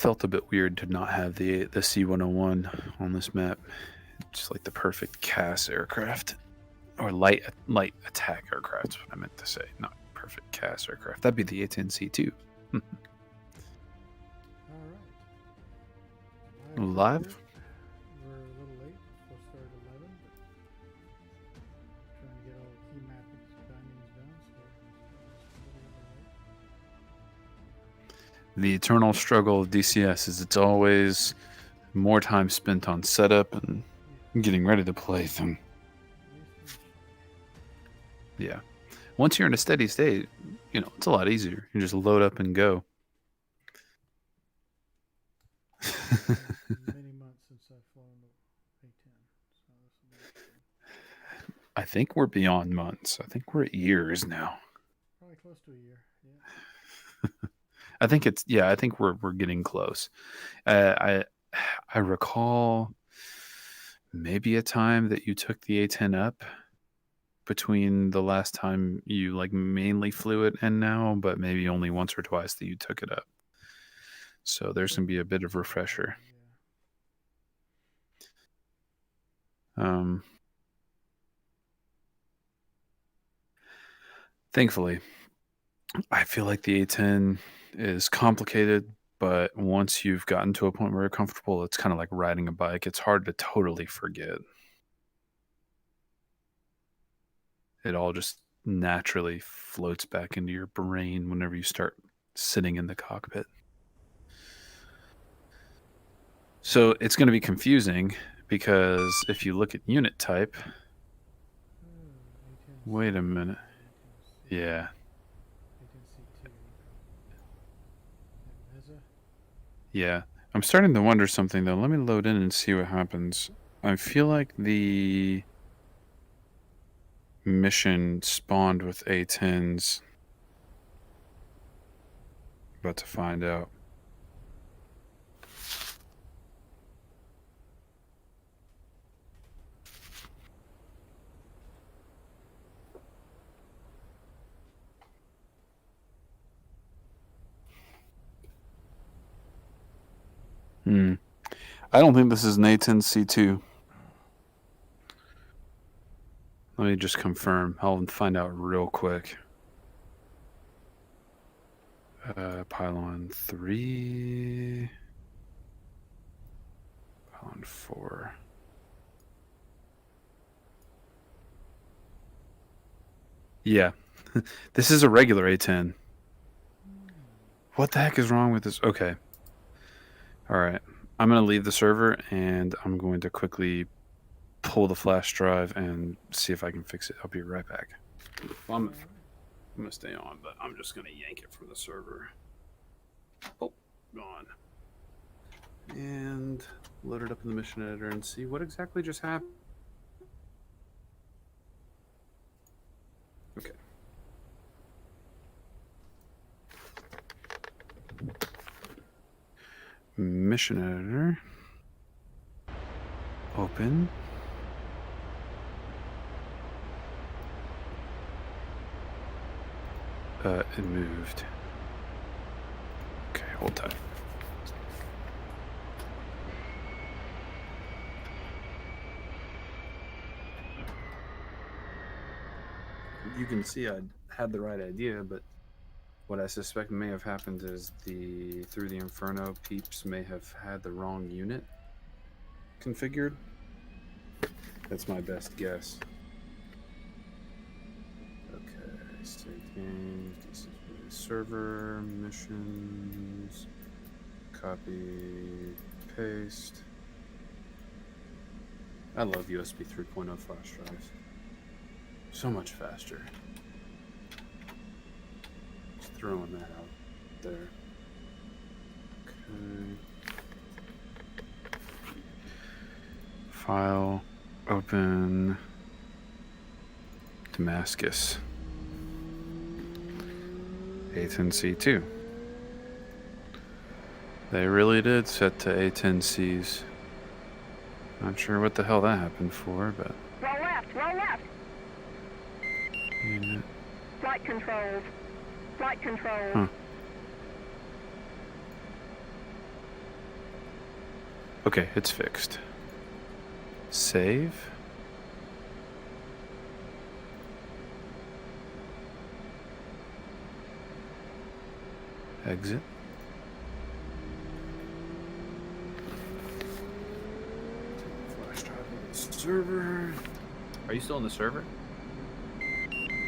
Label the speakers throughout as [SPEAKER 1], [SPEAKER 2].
[SPEAKER 1] Felt a bit weird to not have the C-101 on this map. Just like the perfect CAS aircraft. Or light attack aircraft, that's what I meant to say. Not perfect CAS aircraft. That'd be the A-10C2.
[SPEAKER 2] All right.
[SPEAKER 1] Live?
[SPEAKER 2] We're a little late. We'll start at 11, but trying to get all the key mappings bindings done.
[SPEAKER 1] The eternal struggle of DCS is it's always more time spent on setup and getting ready to play than. Yeah. Once you're in a steady state, it's a lot easier. You just load up and go.
[SPEAKER 2] Many months since I've flown the A-10. So
[SPEAKER 1] I think we're beyond months. I think we're at years now.
[SPEAKER 2] Probably close to a year. Yeah.
[SPEAKER 1] I think we're getting close. I recall maybe a time that you took the A-10 up between the last time you mainly flew it and now, but maybe only once or twice that you took it up. So there's going to be a bit of refresher. Thankfully, I feel like the A-10 is complicated, but once you've gotten to a point where you're comfortable, it's kind of like riding a bike. It's hard to totally forget. It all just naturally floats back into your brain whenever you start sitting in the cockpit. So it's going to be confusing because if you look at unit type, wait a minute. Yeah. Yeah. I'm starting to wonder something though. Let me load in and see what happens. I feel like the mission spawned with A-10s. About to find out. I don't think this is an A-10C2. Let me just confirm. I'll find out real quick. Pylon 3. Pylon 4. Yeah. This is a regular A-10. What the heck is wrong with this? Okay. All right. I'm going to leave the server and I'm going to quickly pull the flash drive and see if I can fix it. I'll be right back. I'm going to stay on, but I'm just going to yank it from the server. Oh, gone. And load it up in the mission editor and see what exactly just happened. Okay. Mission editor. Open. It moved. Okay, hold tight. You can see I had the right idea, but what I suspect may have happened is through the Inferno peeps may have had the wrong unit configured. That's my best guess. Okay, save game, server, missions, copy, paste. I love USB 3.0 flash drives. So much faster. Just throwing that out there. Okay. File, open, Damascus. A-10C2. They really did set to A-10Cs. Not sure what the hell that happened for, but...
[SPEAKER 3] Roll left, roll left!
[SPEAKER 1] Unit.
[SPEAKER 3] Flight controls. Flight controls.
[SPEAKER 1] Huh. Okay, it's fixed. Save. Exit. Flash drive on the server. Are you still on the server?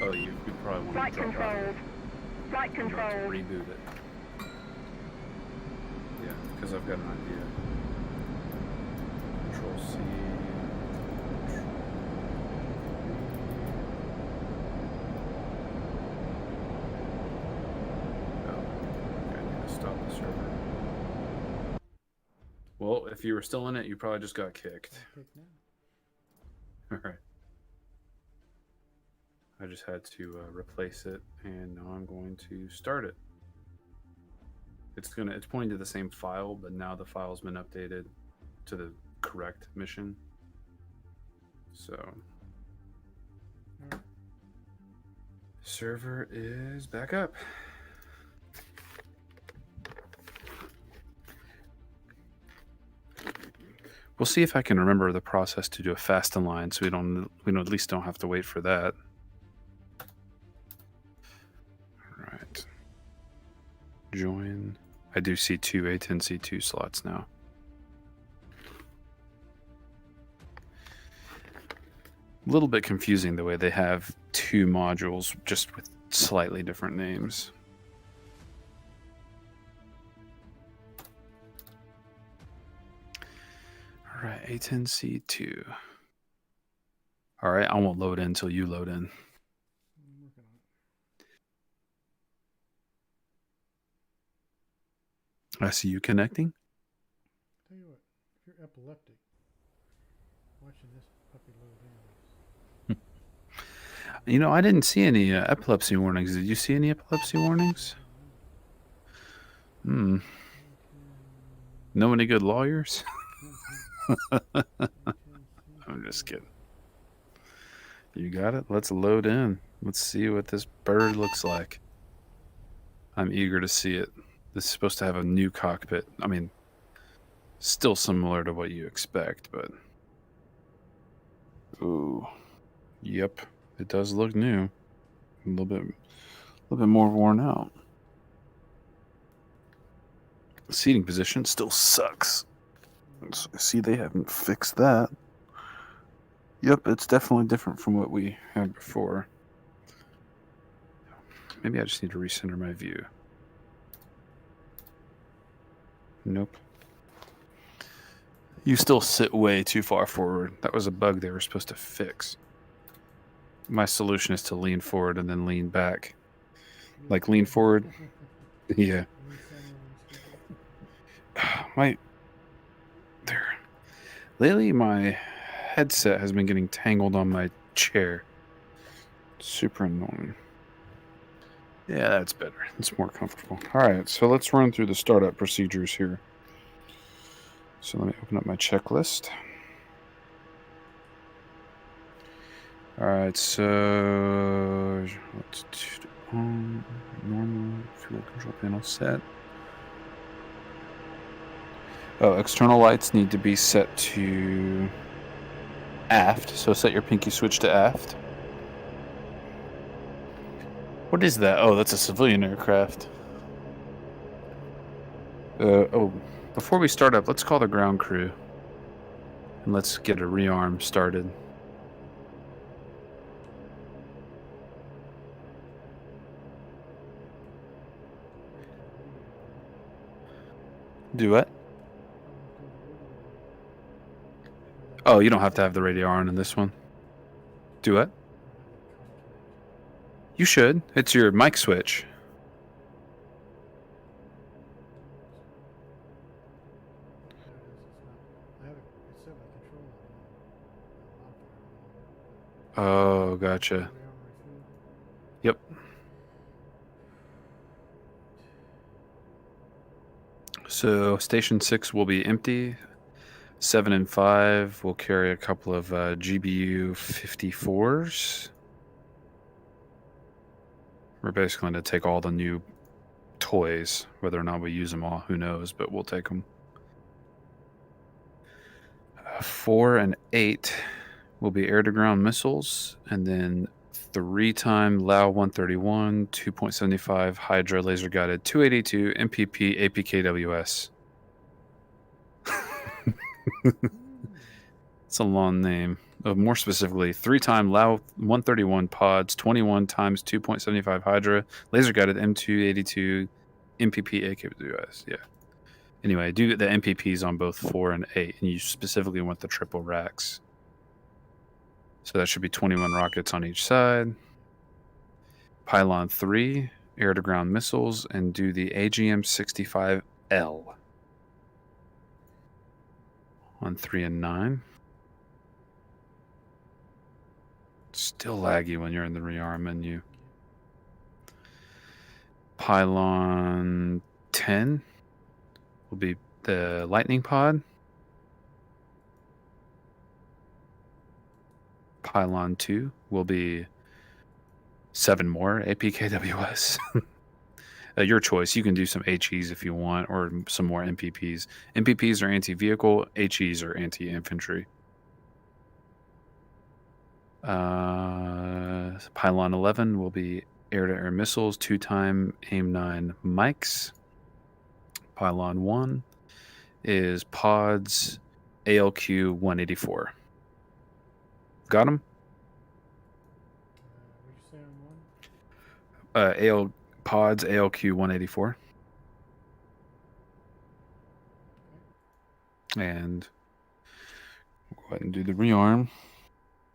[SPEAKER 1] Oh, you probably want
[SPEAKER 3] Flight
[SPEAKER 1] to drop out of
[SPEAKER 3] controls.
[SPEAKER 1] it.
[SPEAKER 3] Flight
[SPEAKER 1] I'm going to
[SPEAKER 3] controls.
[SPEAKER 1] reboot it. Yeah, because I've got an idea. Control C. Oh, I need to stop the server. Well, if you were still in it, you probably just got kicked.
[SPEAKER 2] I'll pick now.
[SPEAKER 1] Alright. I just had to replace it, and now I'm going to start it. It's pointing to the same file, but now the file's been updated to the correct mission. So
[SPEAKER 2] Alright.
[SPEAKER 1] server is back up. We'll see if I can remember the process to do a fast inline, so we at least don't have to wait for that. All right. Join. I do see two A10C2 slots now. A little bit confusing the way they have two modules just with slightly different names. All right, A10C2. All right, I won't load in until you load in.
[SPEAKER 2] I'm working on it.
[SPEAKER 1] I see you connecting.
[SPEAKER 2] Tell you what, if you're epileptic, watching this puppy load in.
[SPEAKER 1] You know, I didn't see any epilepsy warnings. Did you see any epilepsy warnings? Hmm. Know any good lawyers? I'm just kidding. You got it? Let's load in. Let's see what this bird looks like. I'm eager to see it. This is supposed to have a new cockpit. I mean, still similar to what you expect, but... Ooh. Yep. It does look new. A little bit more worn out. The seating position still sucks. See, they haven't fixed that. Yep, it's definitely different from what we had before. Maybe I just need to recenter my view. Nope. You still sit way too far forward. That was a bug they were supposed to fix. My solution is to lean forward and then lean back. Like lean forward. Yeah. Lately, my headset has been getting tangled on my chair. Super annoying. Yeah, that's better. It's more comfortable. All right, so let's run through the startup procedures here. So let me open up my checklist. All right, so let's do normal fuel control panel set. Oh, external lights need to be set to aft. So set your pinky switch to aft. What is that? Oh, that's a civilian aircraft. Before we start up, let's call the ground crew. And let's get a rearm started. Do what? Oh, you don't have to have the radio on in this one. Do what? You should. It's your mic switch. Oh, gotcha. Yep. So station 6 will be empty. 7 and 5 will carry a couple of GBU 54s. We're basically going to take all the new toys. Whether or not we use them all, who knows, but we'll take them. 4 and 8 will be air-to-ground missiles, and then 3-time Lao 131, 2.75 Hydra laser guided 282 MPP APKWS. It's a long name. More specifically, 3-time Lao 131 pods, 21 times 2.75 Hydra laser guided M282 MPP AKWS. Yeah. Anyway, do the MPPs on both 4 and 8, and you specifically want the triple racks. So that should be 21 rockets on each side. Pylon 3, air-to-ground missiles, and do the AGM-65L on 3 and 9. Still laggy when you're in the rearm menu. Pylon 10 will be the lightning pod. Pylon 2 will be 7 more APKWS. Your choice. You can do some HEs if you want, or some more MPPs. MPPs are anti-vehicle, HEs are anti-infantry. Pylon 11 will be air-to-air missiles, 2-time AIM-9 mics. Pylon 1 is pods ALQ 184. Got them?
[SPEAKER 2] What did you say on one?
[SPEAKER 1] Pods ALQ 184. And we'll go ahead and do the rearm.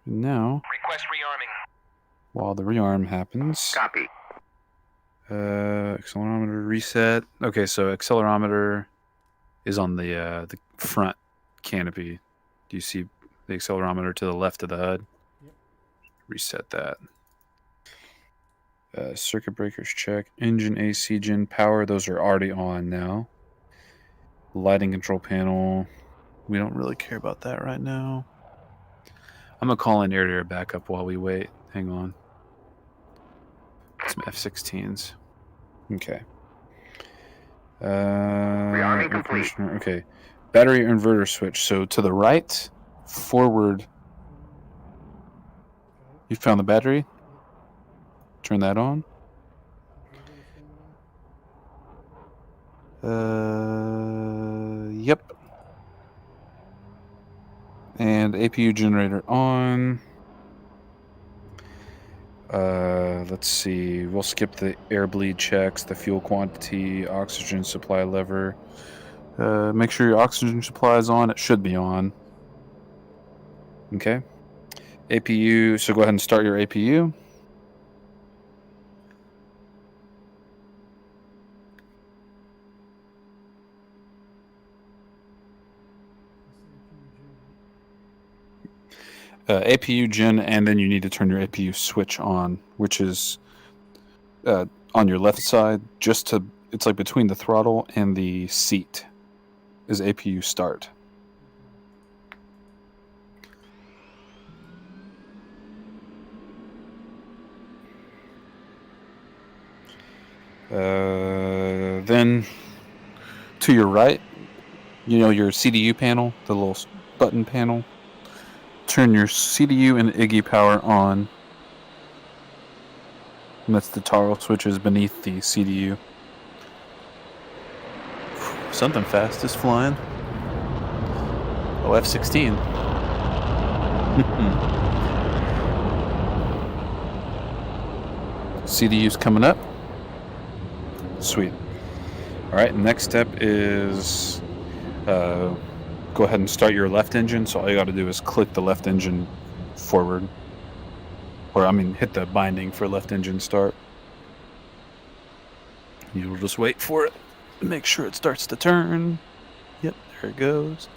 [SPEAKER 1] Now,
[SPEAKER 4] Request rearming.
[SPEAKER 1] while the rearm happens,
[SPEAKER 4] Copy.
[SPEAKER 1] accelerometer reset. Okay, so accelerometer is on the front canopy. Do you see the accelerometer to the left of the HUD?
[SPEAKER 2] Yep.
[SPEAKER 1] Reset that. Circuit breakers check. Engine AC gen power, those are already on now. Lighting control panel, we don't really care about that right now. I'm going to call in air-to-air backup while we wait. Hang on. Some F-16s. Okay.
[SPEAKER 4] Rearming complete.
[SPEAKER 1] Okay. Battery inverter switch. So to the right, forward. You found the battery? Turn that on. Yep. And APU generator on. Let's see. We'll skip the air bleed checks, the fuel quantity, oxygen supply lever. Make sure your oxygen supply is on. It should be on. Okay. APU. So go ahead and start your APU. APU gen, and then you need to turn your APU switch on, which is on your left side, it's like between the throttle and the seat is APU start. Then to your right, your CDU panel, the little button panel. Turn your CDU and IGE power on. And that's the toggle switches beneath the CDU. Something fast is flying. Oh, F-16. CDU's coming up. Sweet. Alright, next step is go ahead and start your left engine. So all you got to do is click the left engine forward. Hit the binding for left engine start. You'll just wait for it. Make sure it starts to turn. Yep, there it goes.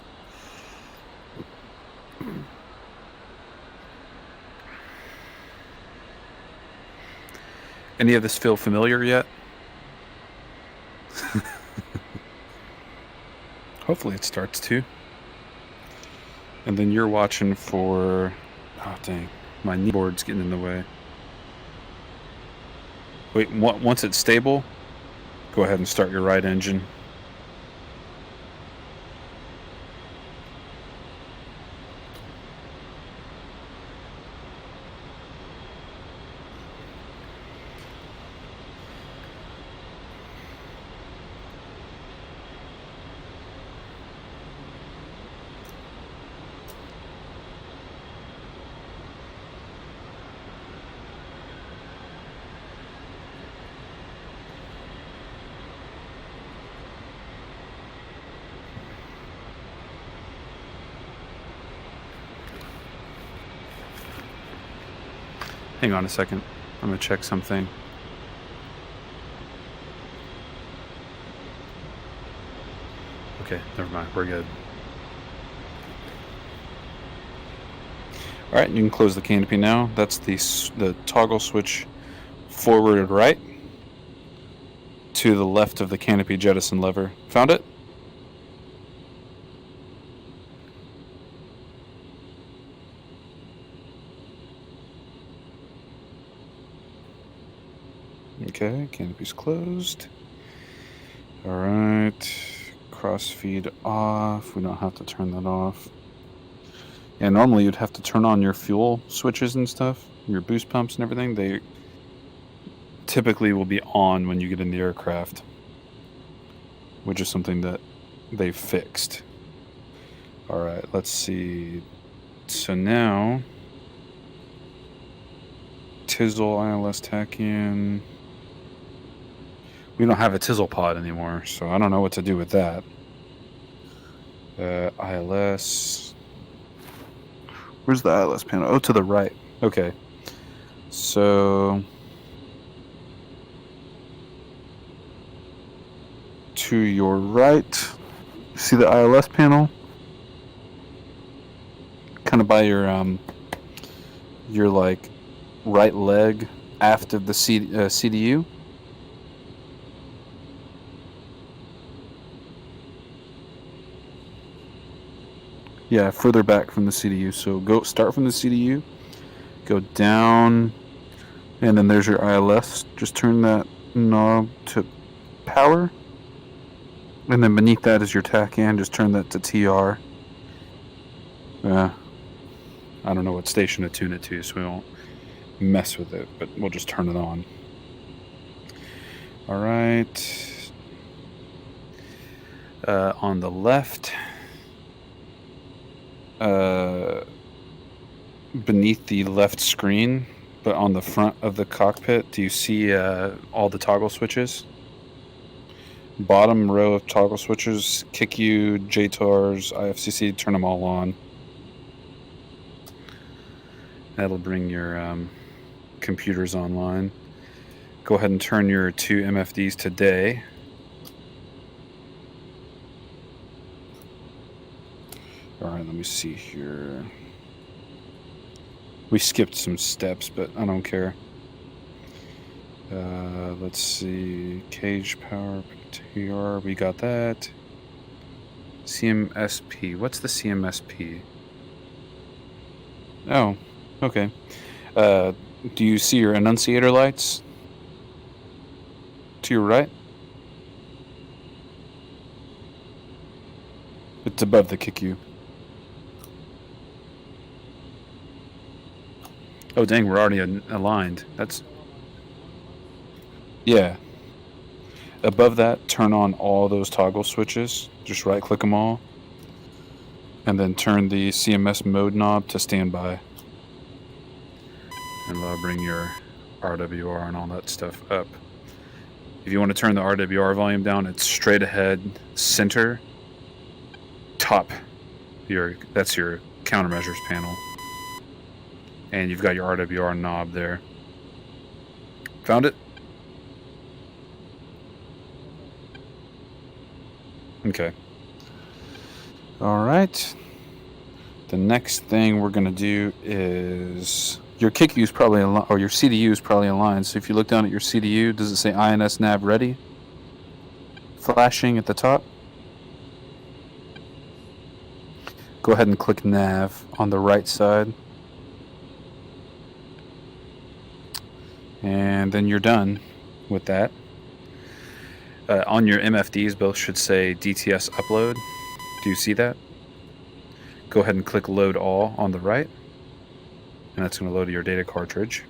[SPEAKER 1] Any of this feel familiar yet? Hopefully it starts to. And then you're watching for... Oh, dang. My kneeboard's getting in the way. Wait, once it's stable, go ahead and start your right engine. Hang on a second. I'm gonna check something. Okay, never mind. We're good. All right, you can close the canopy now. That's the toggle switch forward and right to the left of the canopy jettison lever. Found it? Okay, canopy's closed. All right, crossfeed off. We don't have to turn that off. Yeah, normally you'd have to turn on your fuel switches and stuff, your boost pumps and everything. They typically will be on when you get in the aircraft, which is something that they've fixed. All right, let's see. So now, Tizzle ILS tack in. We don't have a Tizzle pod anymore, so I don't know what to do with that. ILS. Where's the ILS panel? Oh, to the right. Okay. So, to your right, see the ILS panel? Kind of by your like right leg aft of the CDU. Yeah, further back from the CDU. So start from the CDU, go down, and then there's your ILS. Just turn that knob to power, and then beneath that is your TACAN. Just turn that to TR. I don't know what station to tune it to, so we won't mess with it, but we'll just turn it on. All right. On the left, beneath the left screen, but on the front of the cockpit, do you see all the toggle switches? Bottom row of toggle switches, KICU, JTARS, IFCC, turn them all on. That'll bring your computers online. Go ahead and turn your 2 MFDs to day. All right, let me see here. We skipped some steps, but I don't care. Let's see. Cage power, TR, we got that. CMSP. What's the CMSP? Oh, okay. Do you see your annunciator lights? To your right? It's above the KICU. Oh, dang, we're already aligned. That's... Yeah. Above that, turn on all those toggle switches. Just right-click them all. And then turn the CMS mode knob to standby. And that'll bring your RWR and all that stuff up. If you want to turn the RWR volume down, it's straight ahead, center, top. That's your countermeasures panel. And you've got your RWR knob there. Found it? Okay. All right. The next thing we're going to do is... Your KICU is probably or your CDU is probably aligned. So if you look down at your CDU, does it say INS nav ready? Flashing at the top. Go ahead and click nav on the right side. And then you're done with that. On your MFDs, both should say DTS upload. Do you see that? Go ahead and click load all on the right. And that's going to load your data cartridge.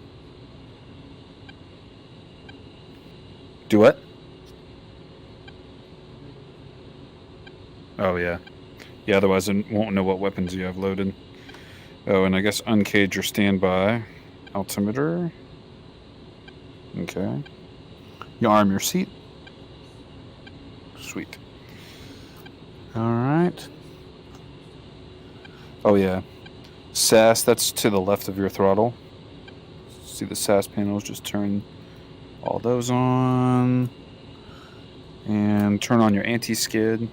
[SPEAKER 1] Do what? Oh, yeah. Yeah, otherwise it won't know what weapons you have loaded. Oh, and I guess uncage your standby. Altimeter. Okay. You arm your seat. Sweet. Alright. Oh, yeah. SAS, that's to the left of your throttle. See the SAS panels, just turn all those on. And turn on your anti-skid.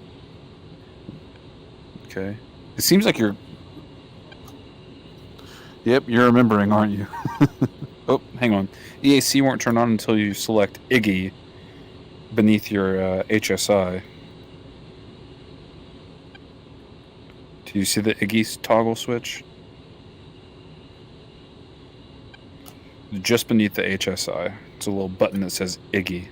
[SPEAKER 1] Okay. It seems like you're... Yep, you're remembering, aren't you? Oh, hang on. EAC won't turn on until you select Iggy beneath your HSI. Do you see the Iggy toggle switch? Just beneath the HSI. It's a little button that says Iggy.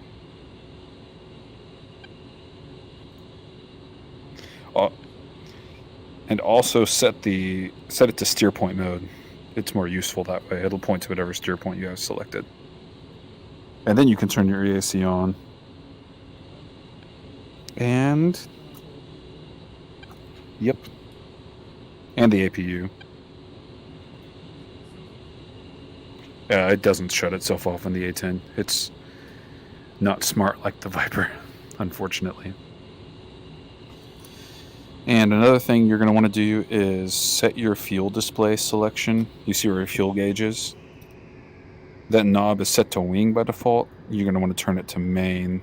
[SPEAKER 1] And also set it to steer point mode. It's more useful that way. It'll point to whatever steer point you have selected. And then you can turn your EAC on. And... Yep. And the APU. It doesn't shut itself off on the A10. It's not smart like the Viper, unfortunately. And another thing you're going to want to do is set your fuel display selection. You see where your fuel gauge is? That knob is set to wing by default. You're going to want to turn it to main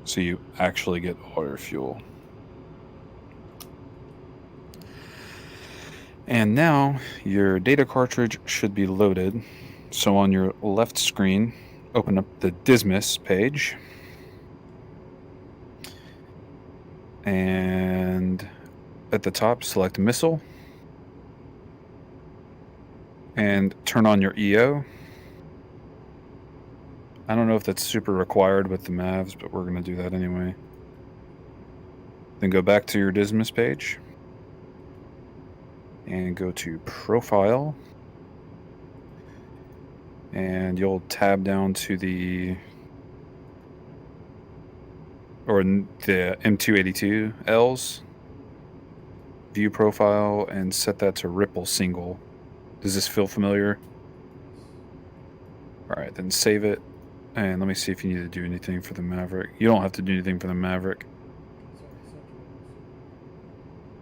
[SPEAKER 1] so you actually get all your fuel. And now your data cartridge should be loaded. So on your left screen, open up the DCS page. And at the top, select missile. And turn on your EO. I don't know if that's super required with the Mavs, but we're going to do that anyway. Then go back to your DCS page. And go to Profile. And you'll tab down to the M282Ls. View Profile and set that to Ripple Single. Does this feel familiar? Alright, then save it. And let me see if you need to do anything for the Maverick. You don't have to do anything for the Maverick.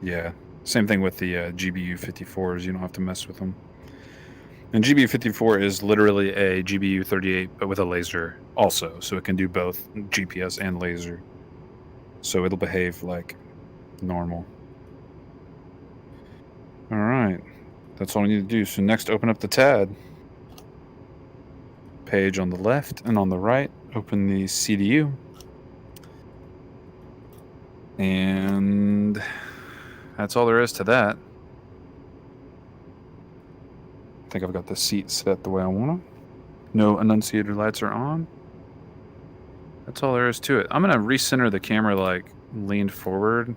[SPEAKER 1] Yeah. Same thing with the GBU 54s. You don't have to mess with them. And GBU 54 is literally a GBU 38, but with a laser also. So it can do both GPS and laser. So it'll behave like normal. Alright. That's all we need to do. So next, open up the TAD page on the left, and on the right, open the CDU. And that's all there is to that. I think I've got the seat set the way I want them. No annunciator lights are on. That's all there is to it. I'm going to recenter the camera, like, leaned forward.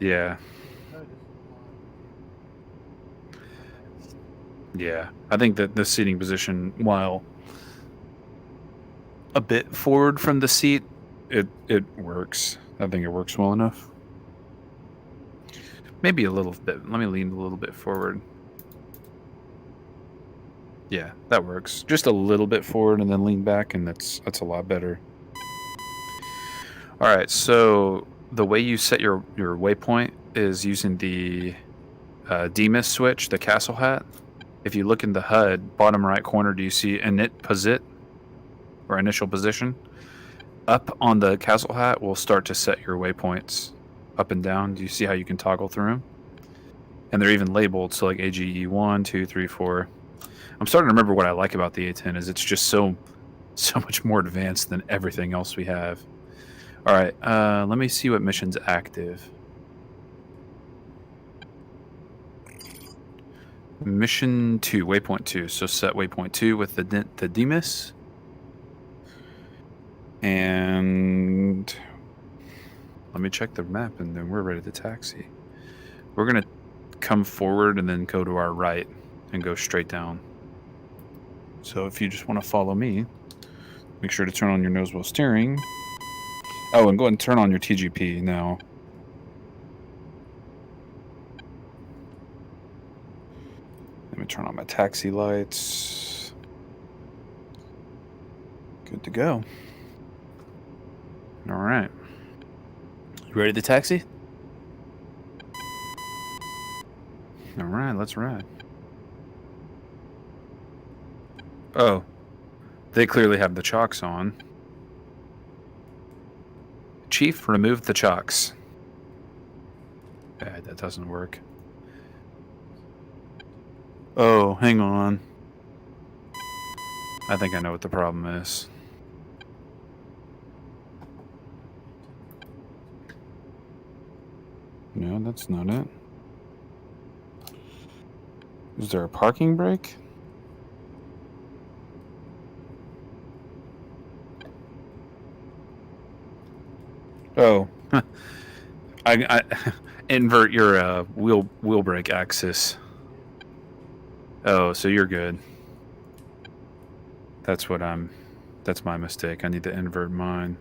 [SPEAKER 1] Yeah. Yeah. I think that the seating position, while a bit forward from the seat, it works. I think it works well enough. Maybe a little bit. Let me lean a little bit forward. Yeah, that works. Just a little bit forward and then lean back, and that's a lot better. All right, so the way you set your waypoint is using the DMIS switch, the castle hat. If you look in the HUD, bottom right corner, do you see init posit or initial position? Up on the castle hat will start to set your waypoints up and down. Do you see how you can toggle through them? And they're even labeled, so like AGE 1, 2, 3, 4. I'm starting to remember what I like about the A10 is it's just so much more advanced than everything else we have. All right, let me see what mission's active. Mission 2, waypoint 2. So set waypoint 2 with the DMIS. And let me check the map, and then we're ready to taxi. We're going to come forward and then go to our right and go straight down. So if you just want to follow me, make sure to turn on your nose wheel steering. Oh, and go ahead and turn on your TGP now. Let me turn on my taxi lights. Good to go. All right. You ready to taxi? All right, Alright, let's ride. Oh. They clearly have the chocks on. Chief, remove the chocks. Okay, that doesn't work. Oh, hang on. I think I know what the problem is. No, that's not it. Is there a parking brake? Oh, I invert your wheel brake axis. Oh, so you're good. That's my mistake. I need to invert mine.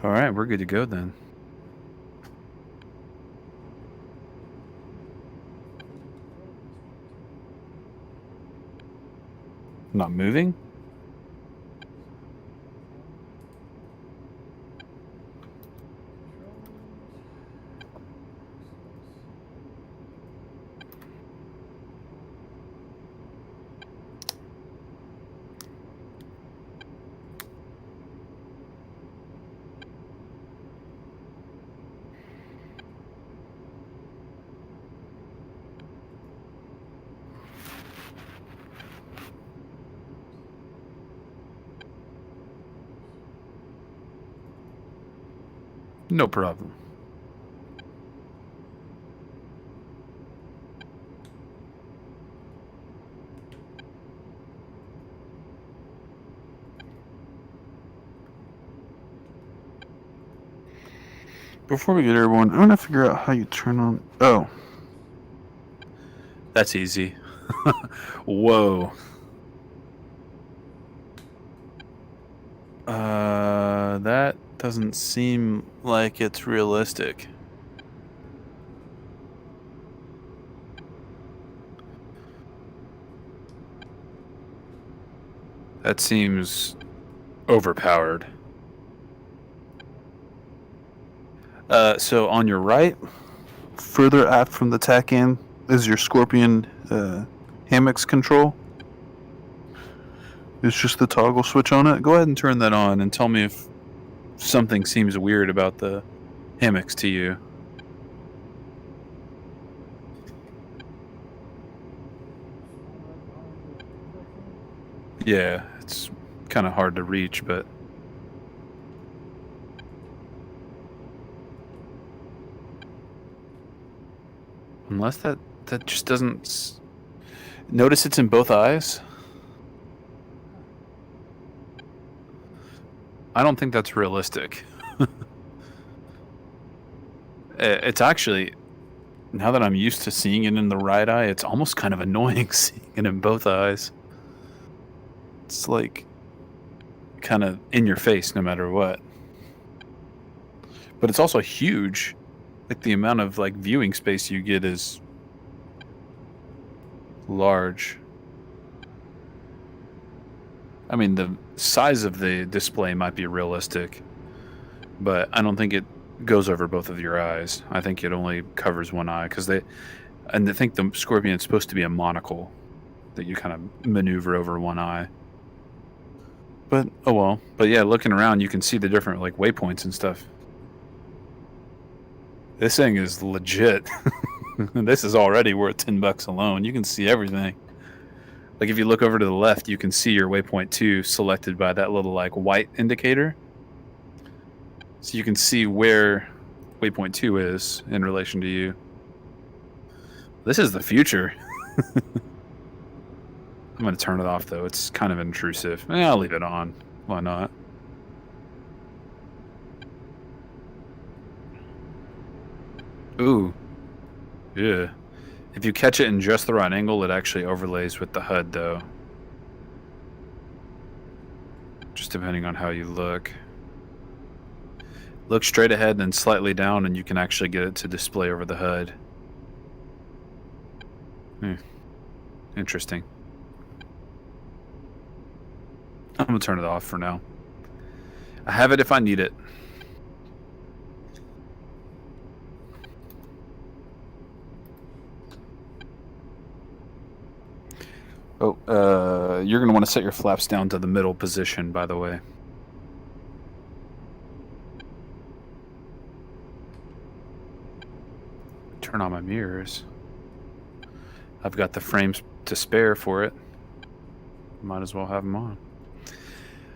[SPEAKER 1] All right, we're good to go then. Not moving? No problem. Before we get everyone, I'm gonna figure out how you turn on. Oh, that's easy. Whoa. That doesn't seem like it's realistic. That seems overpowered. So on your right, further aft from the tack end, is your Scorpion hammocks control. It's just the toggle switch on it. Go ahead and turn that on and tell me if something seems weird about the hammocks to you. Yeah, it's kind of hard to reach, but... Unless that just doesn't... Notice it's in both eyes? I don't think that's realistic. It's actually... Now that I'm used to seeing it in the right eye, it's almost kind of annoying seeing it in both eyes. It's like... kind of in your face no matter what. But it's also huge. Like the amount of like viewing space you get is large. I mean, the size of the display might be realistic, but I don't think it goes over both of your eyes. I think it only covers one eye because I think the Scorpion's supposed to be a monocle that you kind of maneuver over one eye. But oh well. But yeah, looking around, you can see the different like waypoints and stuff. This thing is legit. This is already worth $10 alone. You can see everything. Like if you look over to the left, you can see your waypoint 2 selected by that little like white indicator. So you can see where waypoint 2 is in relation to you. This is the future. I'm going to turn it off though. It's kind of intrusive. I'll leave it on. Why not? Ooh. Yeah. If you catch it in just the right angle, it actually overlays with the HUD, though. Just depending on how you look. Look straight ahead, then slightly down, and you can actually get it to display over the HUD. Interesting. I'm gonna turn it off for now. I have it if I need it. Oh, you're gonna want to set your flaps down to the middle position, by the way. Turn on my mirrors. I've got the frames to spare for it. Might as well have them on.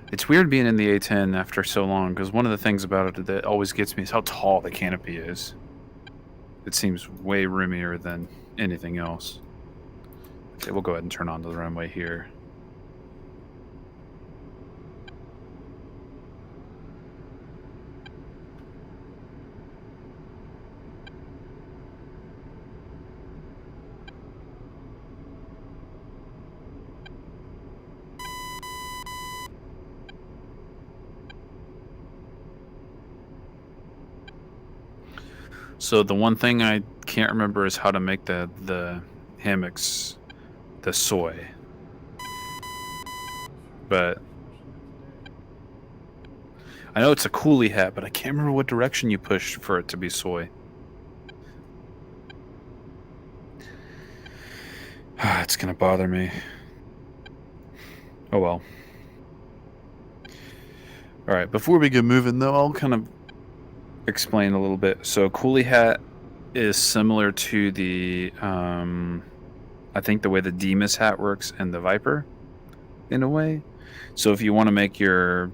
[SPEAKER 1] It's weird being in the A10 after so long, because one of the things about it that always gets me is how tall the canopy is. It seems way roomier than anything else. Okay, we'll go ahead and turn on the runway here. So the one thing I can't remember is how to make the hammocks the soy. But I know it's a coolie hat, but I can't remember what direction you push for it to be soy. It's gonna bother me. Oh well. Alright, before we get moving though, I'll kind of explain a little bit. So coolie hat is similar to the I think the way the Demas hat works and the Viper in a way. So if you want to make your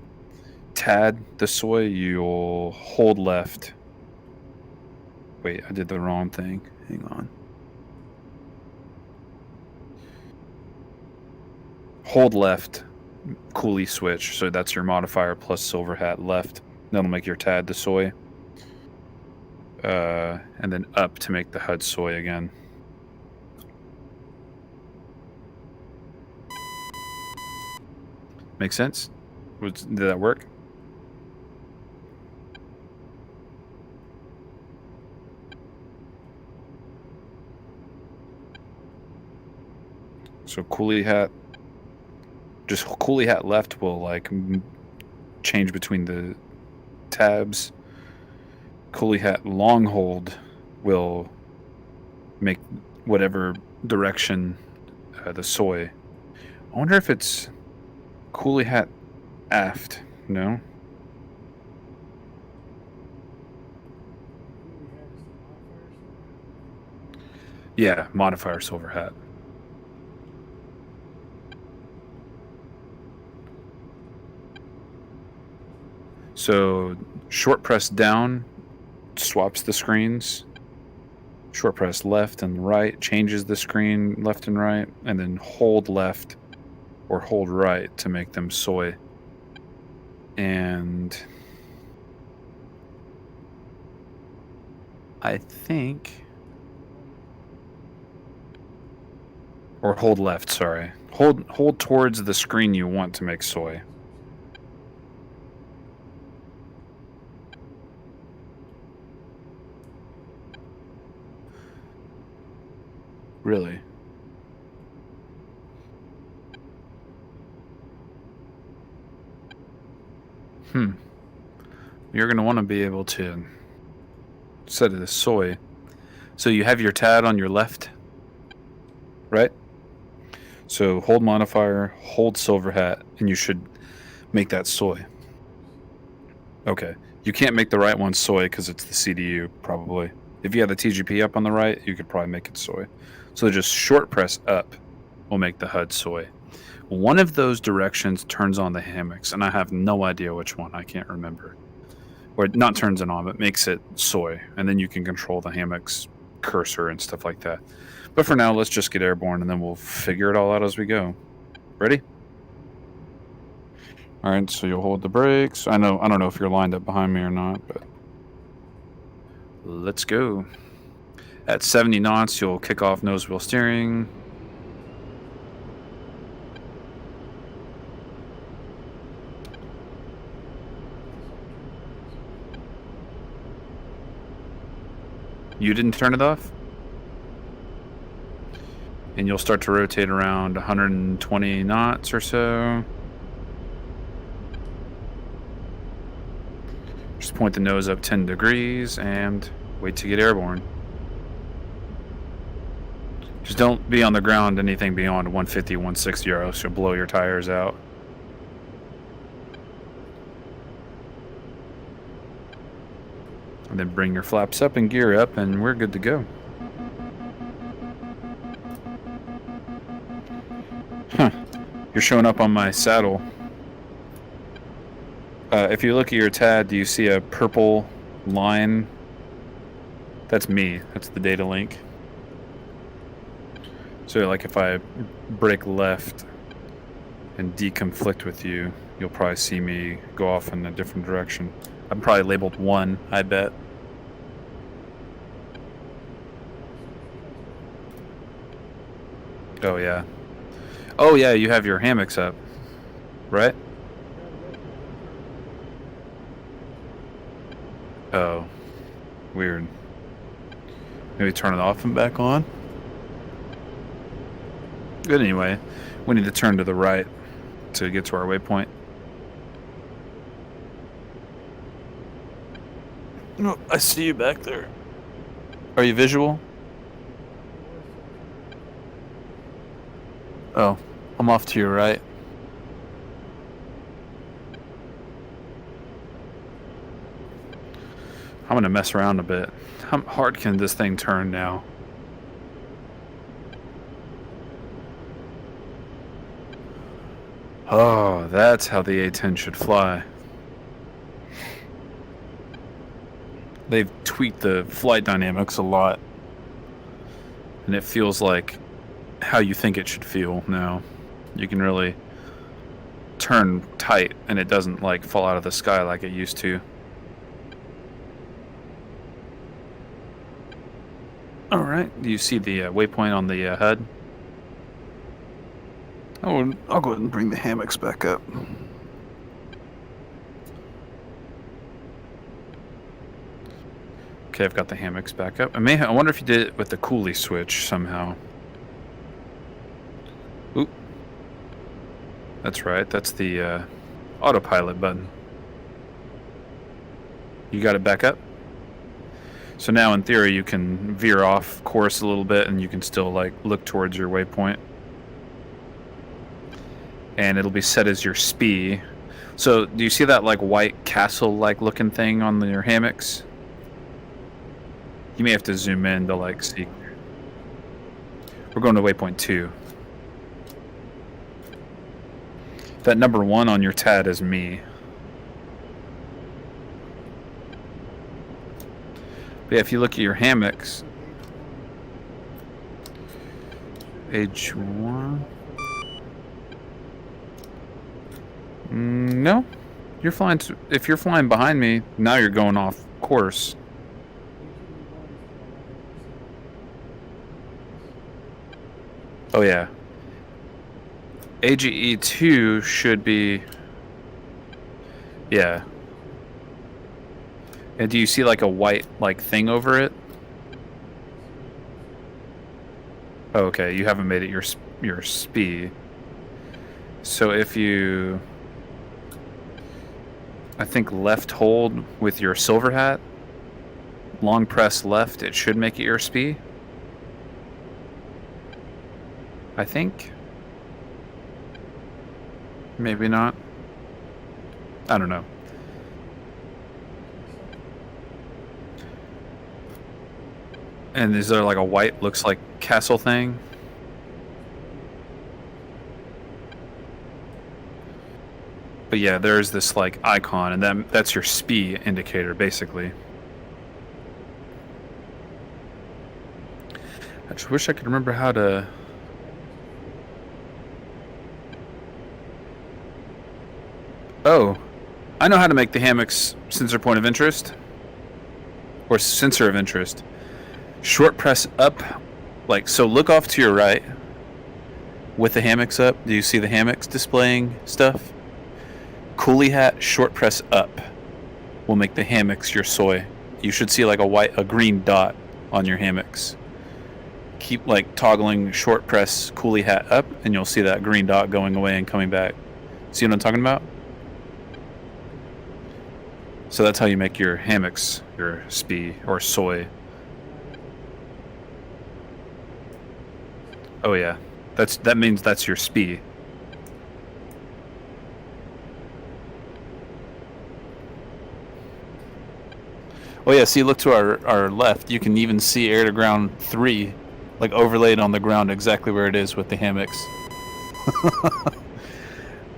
[SPEAKER 1] tad the soy, you'll hold left. Wait, I did the wrong thing. Hang on. Hold left, coolie switch. So that's your modifier plus silver hat left. That'll make your tad the soy. And then up to make the HUD soy again. Make sense? Did that work? So coolie hat, just coolie hat left will like change between the tabs. Coolie hat long hold will make whatever direction the soy. I wonder if it's coolie hat aft. No. Yeah, modifier silver hat. So short press down swaps the screens. Short press left and right changes the screen left and right, and then hold left or hold right to make them soy. And I think, or hold left, sorry. Hold towards the screen you want to make soy. Really? You're going to want to be able to set it as soy. So you have your tad on your left, right? So hold modifier, hold silver hat, and you should make that soy. Okay. You can't make the right one soy because it's the CDU, probably. If you have the TGP up on the right, you could probably make it soy. So just short press up will make the HUD soy. One of those directions turns on the hammocks, and I have no idea which one. I can't remember. Or not turns it on, but makes it soy. And then you can control the hammocks cursor and stuff like that. But for now, let's just get airborne, and then we'll figure it all out as we go. Ready? All right, so you'll hold the brakes. I don't know if you're lined up behind me or not, but let's go. At 70 knots, you'll kick off nose wheel steering. You didn't turn it off? And you'll start to rotate around 120 knots or so. Just point the nose up 10 degrees and wait to get airborne. Just don't be on the ground anything beyond 150, 160 or else you'll blow your tires out. And then bring your flaps up and gear up and we're good to go. Huh. You're showing up on my saddle. If you look at your TAD, do you see a purple line? That's me. That's the data link. So like if I break left and deconflict with you, you'll probably see me go off in a different direction. I'm probably labeled 1, I bet. Oh yeah. Oh yeah, you have your hammocks up, right? Oh, weird. Maybe turn it off and back on. Good anyway, we need to turn to the right to get to our waypoint. Oh, I see you back there. Are you visual? Oh, I'm off to your right. I'm gonna mess around a bit. How hard can this thing turn now? Oh, that's how the A-10 should fly. They've tweaked the flight dynamics a lot. And it feels like how you think it should feel now. You can really turn tight and it doesn't like fall out of the sky like it used to. Alright, do you see the waypoint on the HUD? I'll go ahead and bring the hammocks back up. Okay, I've got the hammocks back up. I wonder if you did it with the coolie switch somehow. Oop. That's right, that's the autopilot button. You got it back up? So now in theory you can veer off course a little bit and you can still like look towards your waypoint. And it'll be set as your SPI. So do you see that like white castle like looking thing on your hammocks? You may have to zoom in to like see. We're going to waypoint 2. That number 1 on your TAD is me. But yeah, if you look at your hammocks, H1. No, you're flying. If you're flying behind me, now you're going off course. Oh yeah. AGE2 should be. Yeah. And do you see like a white like thing over it? Oh, okay, you haven't made it your SPI. So if you, I think left hold with your silver hat, long press left, it should make it your SPI. I think. Maybe not. I don't know. And is there like a white, looks like castle thing? But yeah, there's this like icon, and that's your SPI indicator, basically. I just wish I could remember how to. Oh, I know how to make the hammocks sensor point of interest, or sensor of interest. Short press up, like so. Look off to your right with the hammocks up. Do you see the hammocks displaying stuff? Coolie hat, short press up will make the hammocks your soy. You should see like a green dot on your hammocks. Keep like toggling short press coolie hat up and you'll see that green dot going away and coming back. See what I'm talking about? So that's how you make your hammocks, your SPI or soy. Oh yeah, that means that's your SPI. Oh yeah, see, look to our left. You can even see air to ground 3, like overlaid on the ground exactly where it is with the hammocks.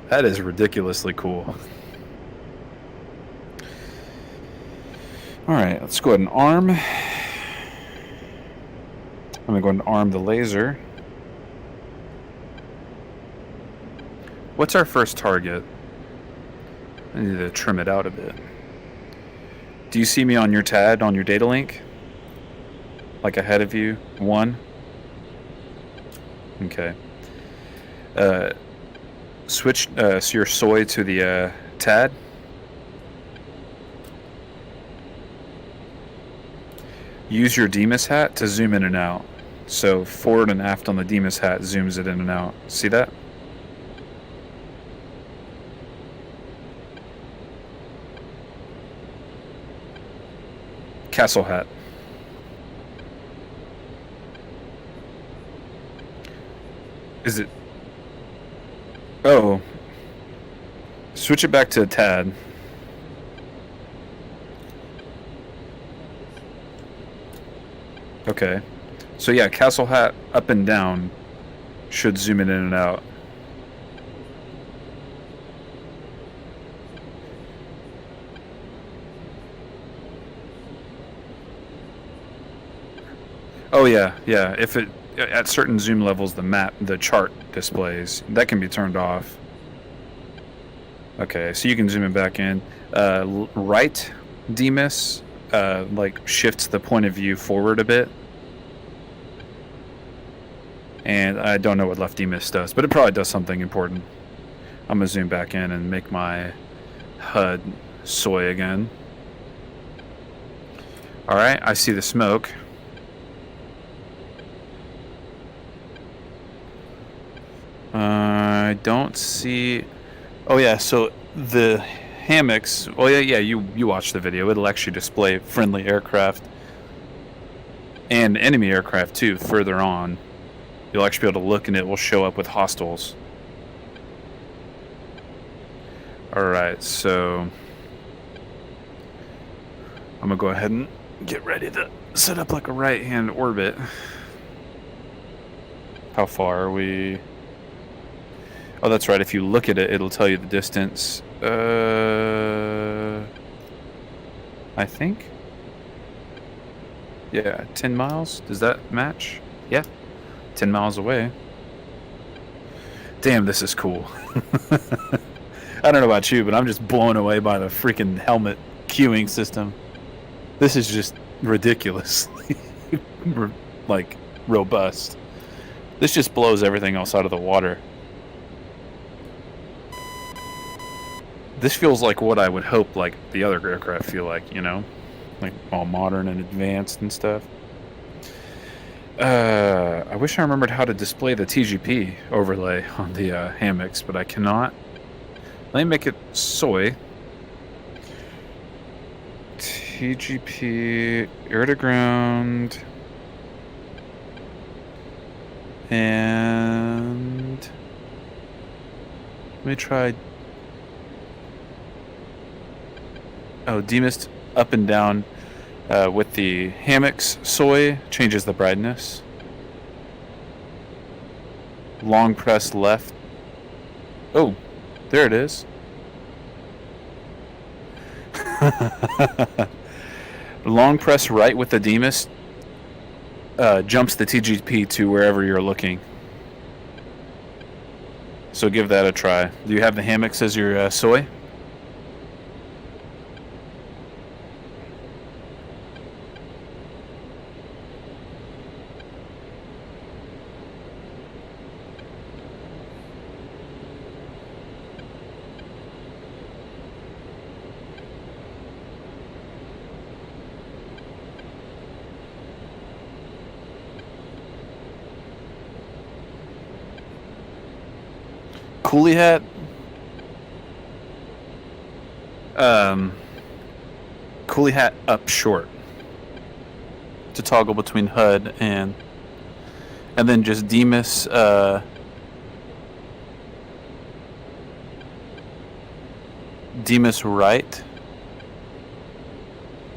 [SPEAKER 1] That is ridiculously cool. All right, let's go ahead and arm. I'm gonna go ahead and arm the laser. What's our first target? I need to trim it out a bit. Do you see me on your TAD, on your data link? Like ahead of you? 1? Okay. Switch your soy to the TAD. Use your Demas hat to zoom in and out. So forward and aft on the Demas hat zooms it in and out. See that? Castle hat. Is it? Oh. Switch it back to TAD. Okay. So yeah, castle hat up and down should zoom it in and out. Oh yeah, yeah. If it at certain zoom levels, the chart displays that can be turned off. Okay, so you can zoom it back in. Right Demas like shifts the point of view forward a bit, and I don't know what left Demas does, but it probably does something important. I'm gonna zoom back in and make my HUD soy again. All right, I see the smoke. I don't see. Oh yeah, so the hammocks. Oh yeah. You watch the video. It'll actually display friendly aircraft and enemy aircraft too. Further on, you'll actually be able to look, and it will show up with hostiles. All right, so I'm gonna go ahead and get ready to set up like a right-hand orbit. How far are we? Oh, that's right. If you look at it, it'll tell you the distance. I think. Yeah, 10 miles. Does that match? Yeah, 10 miles away. Damn, this is cool. I don't know about you, but I'm just blown away by the freaking helmet queuing system. This is just ridiculously, like, robust. This just blows everything else out of the water. This feels like what I would hope like the other aircraft feel like, you know? Like all modern and advanced and stuff. I wish I remembered how to display the TGP overlay on the hammocks, but I cannot. Let me make it soy. TGP, air to ground. And let me try. Oh, demist up and down with the hammocks soy changes the brightness. Long press left. Oh, there it is. Long press right with the demist jumps the TGP to wherever you're looking. So give that a try. Do you have the hammocks as your soy? Coolie hat. coolie hat up short to toggle between HUD and then just Demus Demus right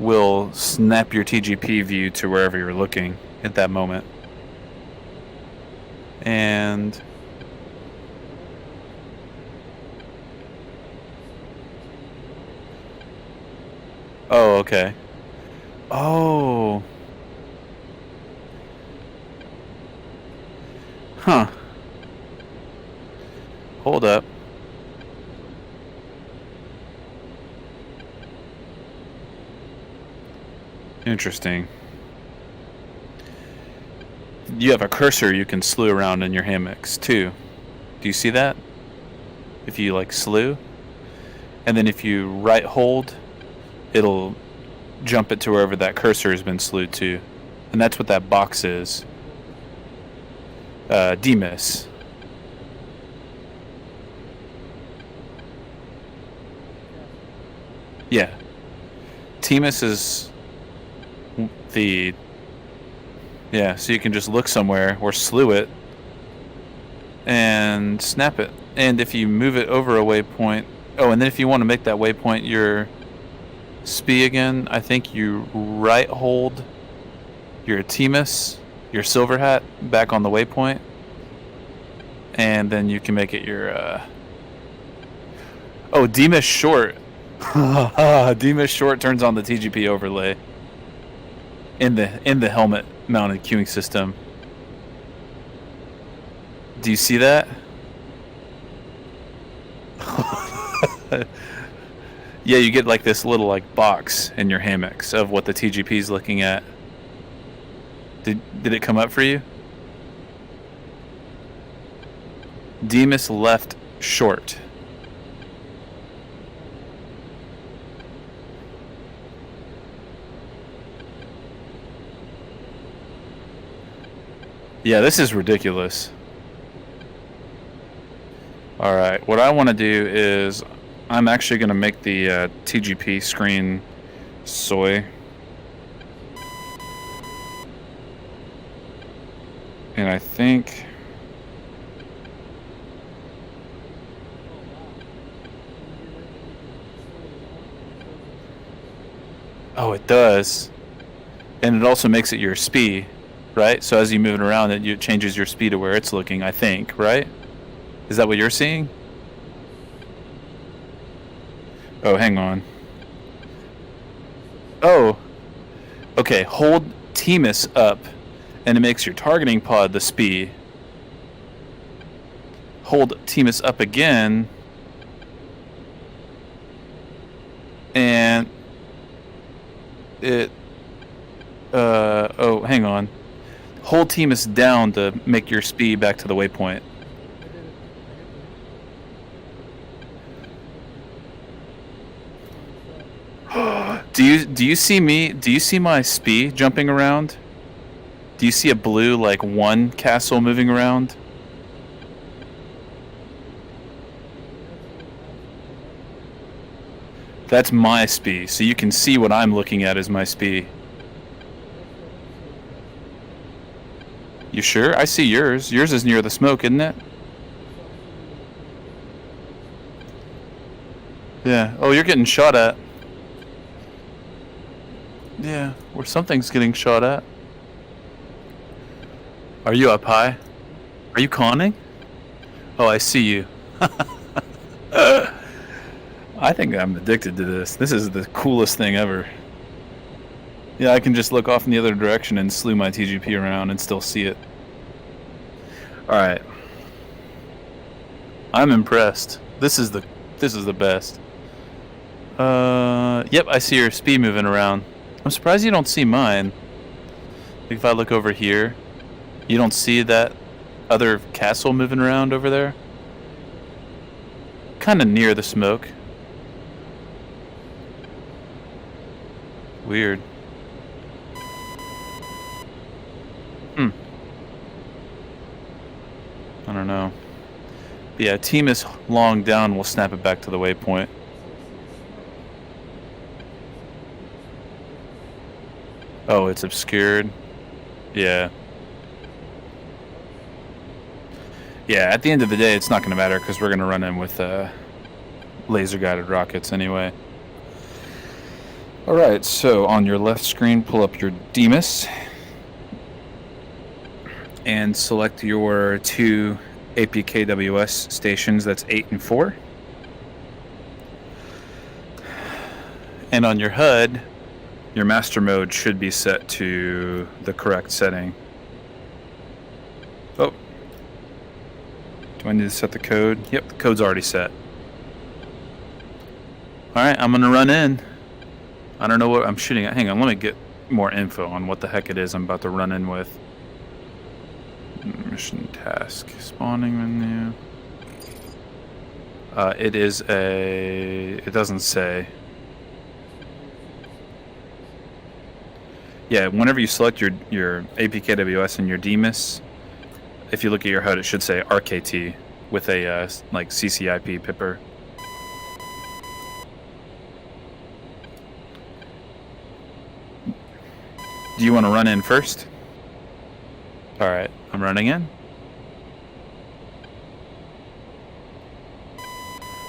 [SPEAKER 1] will snap your TGP view to wherever you're looking at that moment. And oh, okay. Oh. Huh. Hold up. Interesting. You have a cursor you can slew around in your hammocks too. Do you see that? If you like slew, and then if you right hold, it'll jump it to wherever that cursor has been slewed to, and that's what that box is. Demus. Yeah. Demus is the... Yeah, so you can just look somewhere or slew it and snap it. And if you move it over a waypoint... Oh, and then if you want to make that waypoint your SPI again, I think you right hold your Demus, your silver hat, back on the waypoint. And then you can make it your... Oh, Demus short. Demus short turns on the TGP overlay in the helmet mounted queuing system. Do you see that? Yeah, you get like this little like box in your hammocks of what the TGP is looking at. Did it come up for you? Demus left short. Yeah, this is ridiculous. Alright, what I want to do is I'm actually going to make the TGP screen soy. And I think... Oh, it does. And it also makes it your SPI, right? So as you move it around, it changes your SPI to where it's looking, I think, right? Is that what you're seeing? Oh, hang on. Oh. Okay, hold Demus up, and it makes your targeting pod the SPI. Hold Demus up again, and it... oh, hang on. Hold Demus down to make your SPI back to the waypoint. Do you see me? Do you see my SPI jumping around? Do you see a blue like one castle moving around? That's my SPI, so you can see what I'm looking at as my SPI. You sure? I see yours. Yours is near the smoke, isn't it? Yeah. Oh, you're getting shot at. Yeah, or something's getting shot at. Are you up high? Are you conning? Oh, I see you. I think I'm addicted to this. This is the coolest thing ever. Yeah, I can just look off in the other direction and slew my TGP around and still see it. Alright. I'm impressed. This is the best. Yep, I see your SPI moving around. I'm surprised you don't see mine. If I look over here, you don't see that other castle moving around over there? Kind of near the smoke. Weird. I don't know. But yeah, Demus long down will snap it back to the waypoint. Oh, it's obscured. Yeah. Yeah, at the end of the day, it's not going to matter because we're going to run in with laser-guided rockets anyway. Alright, so on your left screen, pull up your Demas and select your 2 APKWS stations, that's 8 and 4. And on your HUD, your master mode should be set to the correct setting. Oh. Do I need to set the code? Yep, the code's already set. Alright, I'm gonna run in. I don't know what I'm shooting at. Hang on, let me get more info on what the heck it is I'm about to run in with. Mission task. Spawning menu. It is a... It doesn't say. Yeah, whenever you select your APKWS and your Demas, if you look at your HUD, it should say RKT with a like CCIP pipper. Do you want to run in first? Alright, I'm running in.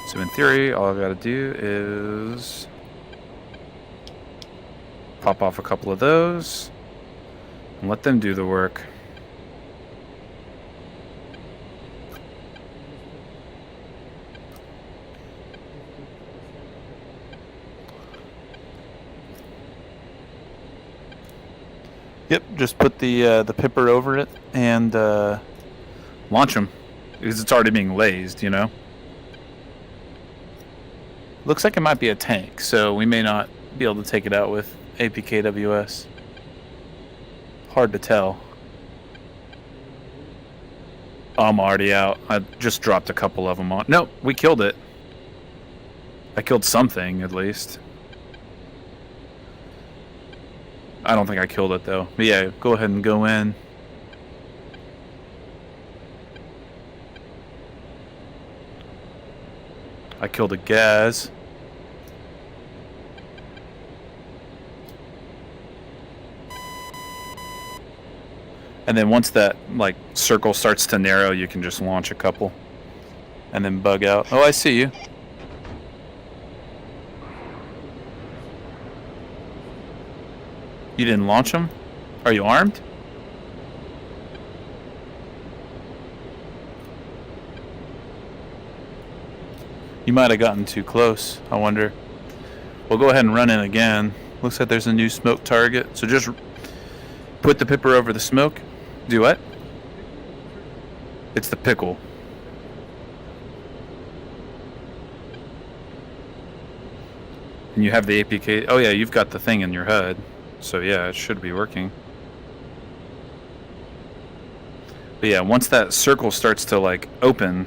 [SPEAKER 1] So in theory, all I've got to do is pop off a couple of those and let them do the work. Yep, just put the pipper over it and launch them because it's already being lased, you know. Looks like it might be a tank, so we may not be able to take it out with APKWS. Hard to tell. Oh, I'm already out. I just dropped a couple of them on. Nope, we killed it. I killed something at least. I don't think I killed it though. But yeah, go ahead and go in. I killed a Gaz. And then once that like circle starts to narrow, you can just launch a couple and then bug out. Oh, I see you. You didn't launch them? Are you armed? You might have gotten too close, I wonder. We'll go ahead and run in again. Looks like there's a new smoke target. So just put the pipper over the smoke. Do what? It's the pickle. And you have the APK. Oh yeah, you've got the thing in your HUD. So yeah, it should be working. But yeah, once that circle starts to like open,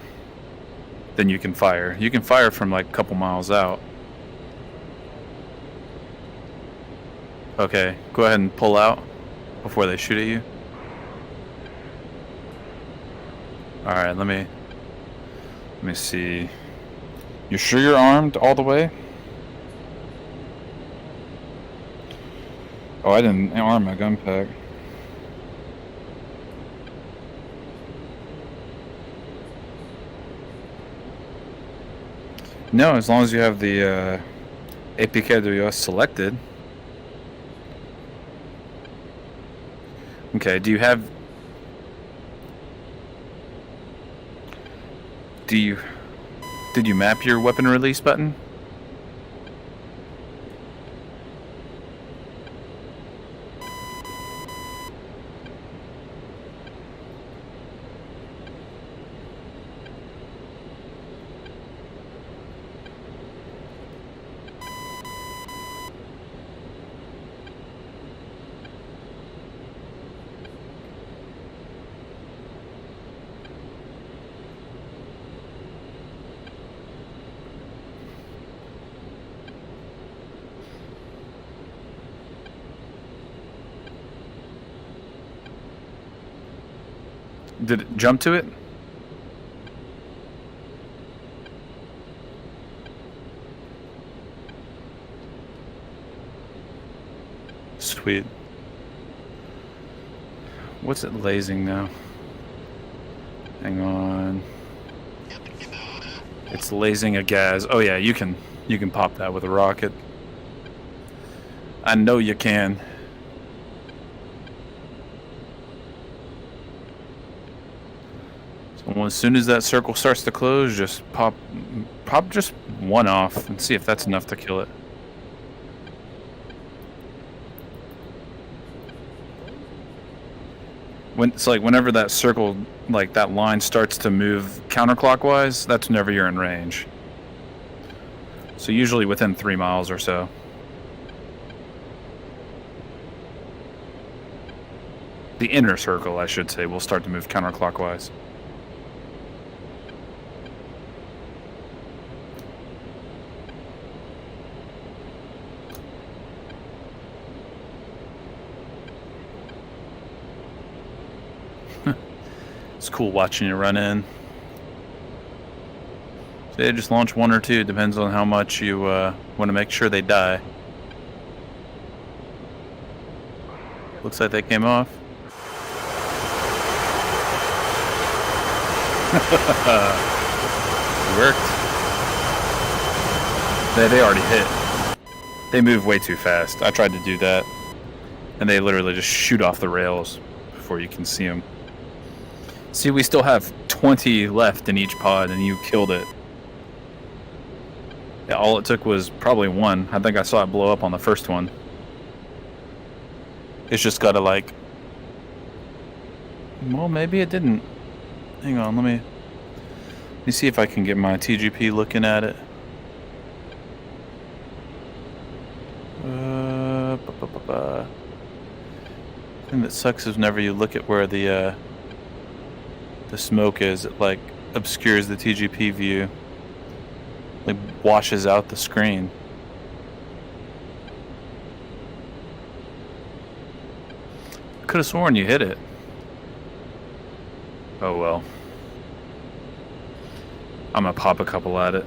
[SPEAKER 1] then you can fire. You can fire from like a couple miles out. Okay, go ahead and pull out before they shoot at you. Alright, let me see. You sure you're armed all the way? Oh, I didn't arm my gun pack. No, as long as you have the APKWS selected. Okay, did you map your weapon release button? Did it jump to it? Sweet. What's it lasing now? Hang on. It's lasing a gas. Oh yeah, you can pop that with a rocket. I know you can. So as soon as that circle starts to close, just pop just one off and see if that's enough to kill it. It's like whenever that circle, like that line starts to move counterclockwise, that's whenever you're in range. So usually within 3 miles or so. The inner circle, I should say, will start to move counterclockwise. It's cool watching you run in. So they just launch 1 or 2, depends on how much you want to make sure they die. Looks like they came off. It worked. They already hit. They move way too fast. I tried to do that, and they literally just shoot off the rails before you can see them. See, we still have 20 left in each pod, and you killed it. Yeah, all it took was probably 1. I think I saw it blow up on the first one. It's just gotta like... Well, maybe it didn't. Hang on, let me see if I can get my TGP looking at it. The thing that sucks is whenever you look at where the smoke is, it like obscures the TGP view. Like washes out the screen. I could have sworn you hit it. Oh well. I'm gonna pop a couple at it.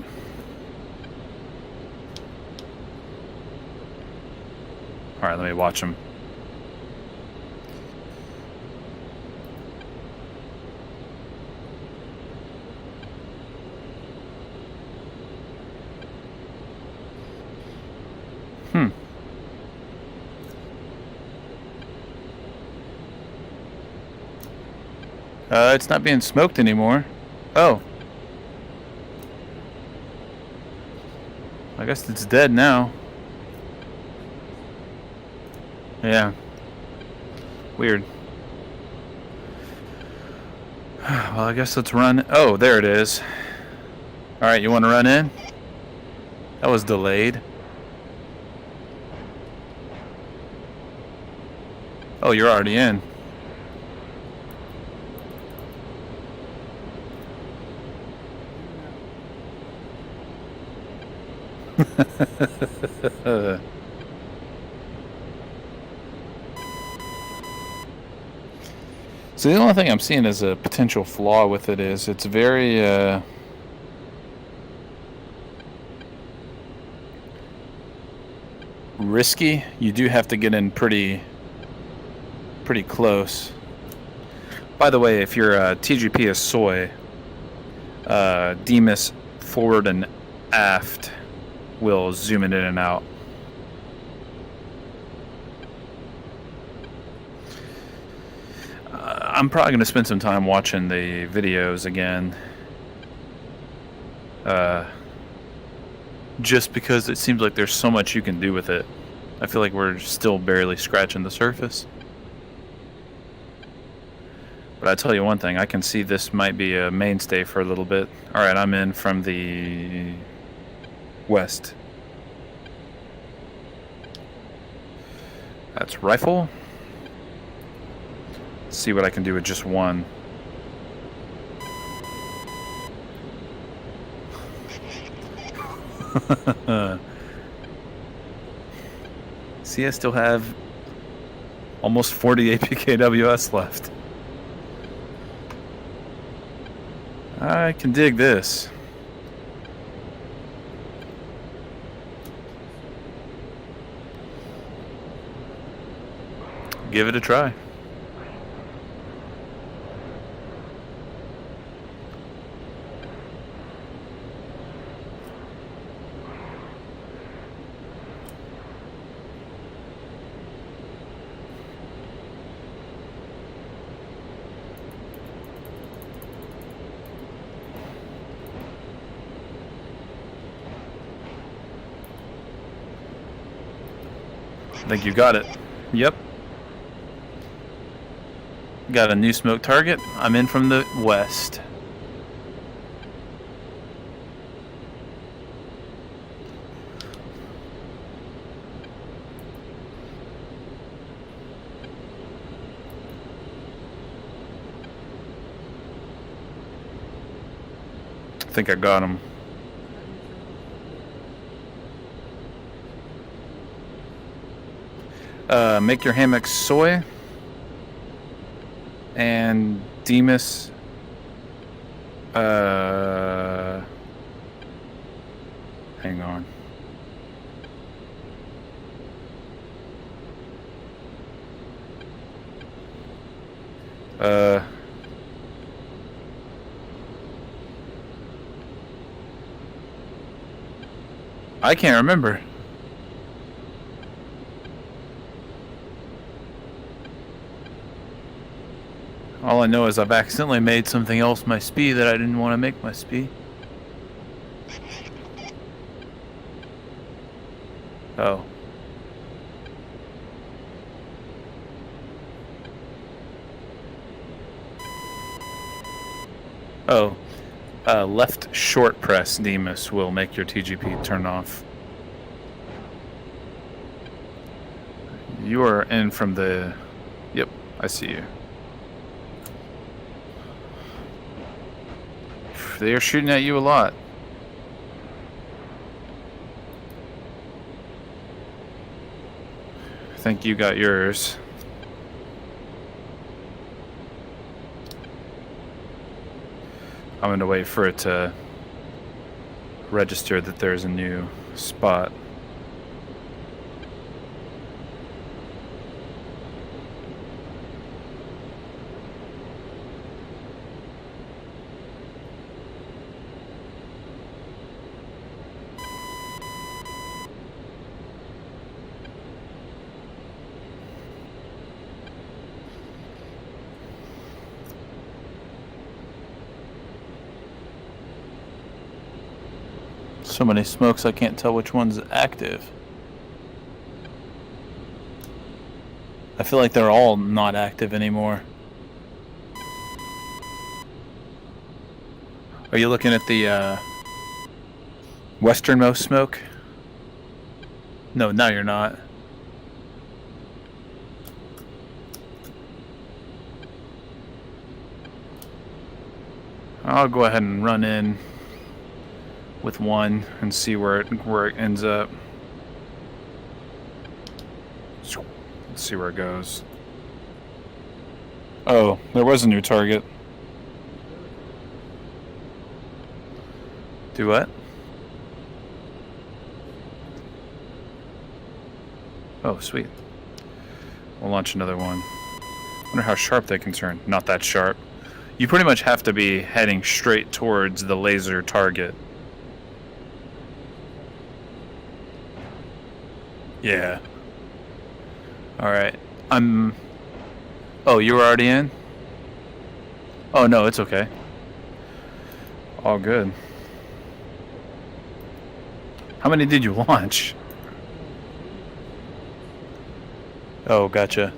[SPEAKER 1] Alright, let me watch them. It's not being smoked anymore. Oh. I guess it's dead now. Yeah. Weird. Well, I guess let's run. Oh, there it is. Alright, you want to run in? That was delayed. Oh, you're already in. So the only thing I'm seeing as a potential flaw with it is it's very risky. You do have to get in pretty close. By the way, if your TGP is soy, DMIS forward and aft will zoom it in and out. I'm probably going to spend some time watching the videos again. Just because it seems like there's so much you can do with it. I feel like we're still barely scratching the surface. But I tell you one thing, I can see this might be a mainstay for a little bit. Alright, I'm in from the west. That's rifle. Let's see what I can do with just one. See, I still have almost 40 APKWS left. I can dig this. Give it a try. I think you got it. Yep. Got a new smoke target. I'm in from the west. I think I got him. Make your hammock soy. And Demas. Hang on. I can't remember. All I know is I've accidentally made something else my SPI that I didn't want to make my SPI. Oh. Oh. Left short press, Demas, will make your TGP turn off. You are in from the... Yep, I see you. They are shooting at you a lot. I think you got yours. I'm going to wait for it to register that there's a new spot. So many smokes I can't tell which one's active. I feel like they're all not active anymore. Are you looking at the westernmost smoke? No, now you're not. I'll go ahead and run in with one and see where it ends up. Let's see where it goes. Oh, there was a new target. Do what? Oh, sweet. We'll launch another one. Wonder how sharp they can turn. Not that sharp. You pretty much have to be heading straight towards the laser target. Yeah. Alright. Oh, you were already in? Oh, no, it's okay. All good. How many did you launch? Oh, gotcha.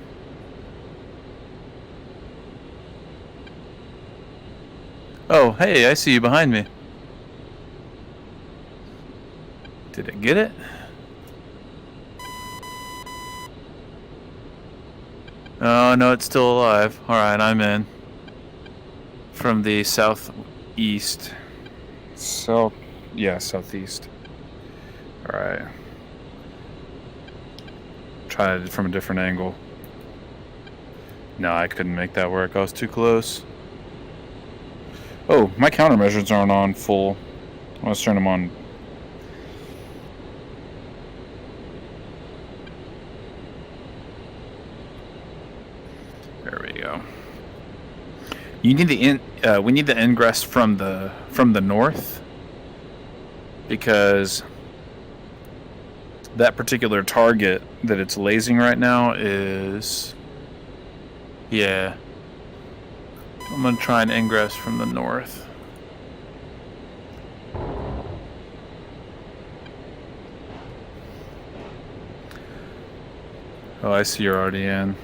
[SPEAKER 1] Oh, hey, I see you behind me. Did it get it? Oh, no, it's still alive. Alright, I'm in. From the southeast. Yeah, southeast. Alright. Try it from a different angle. No, I couldn't make that work. I was too close. Oh, my countermeasures aren't on full. Let's turn them on. There we go. You need the we need the ingress from the north, because that particular target that it's lasing right now is, yeah. I'm gonna try and ingress from the north. Oh, I see you're already in.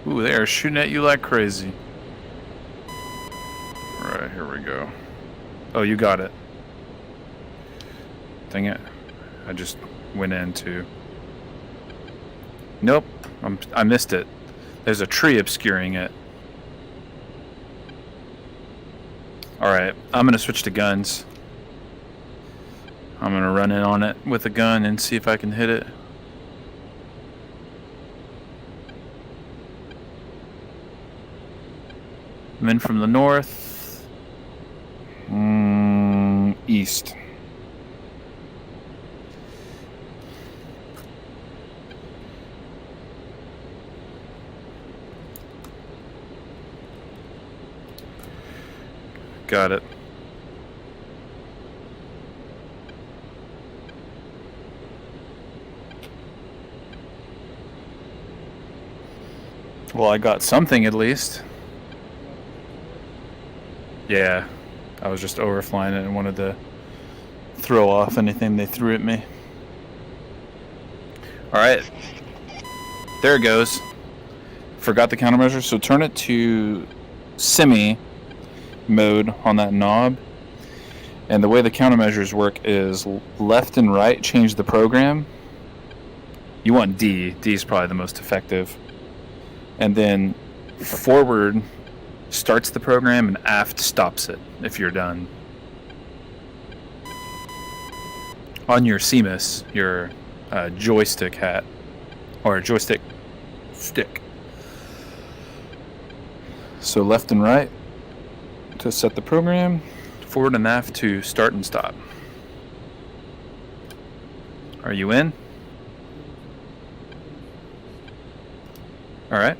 [SPEAKER 1] Ooh, they are shooting at you like crazy. Alright, here we go. Oh, you got it. Dang it. I just went into... Nope. I missed it. There's a tree obscuring it. Alright, I'm going to switch to guns. I'm going to run in on it with a gun and see if I can hit it. I'm in from the north. East. Got it. Well, I got something at least. Yeah, I was just overflying it and wanted to throw off anything they threw at me. Alright. There it goes. Forgot the countermeasure, so turn it to semi mode on that knob. And the way the countermeasures work is left and right change the program. You want D. D is probably the most effective. And then forward starts the program and aft stops it if you're done. On your CMOS, your joystick hat, or joystick stick. So left and right to set the program, forward and aft to start and stop. Are you in? All right.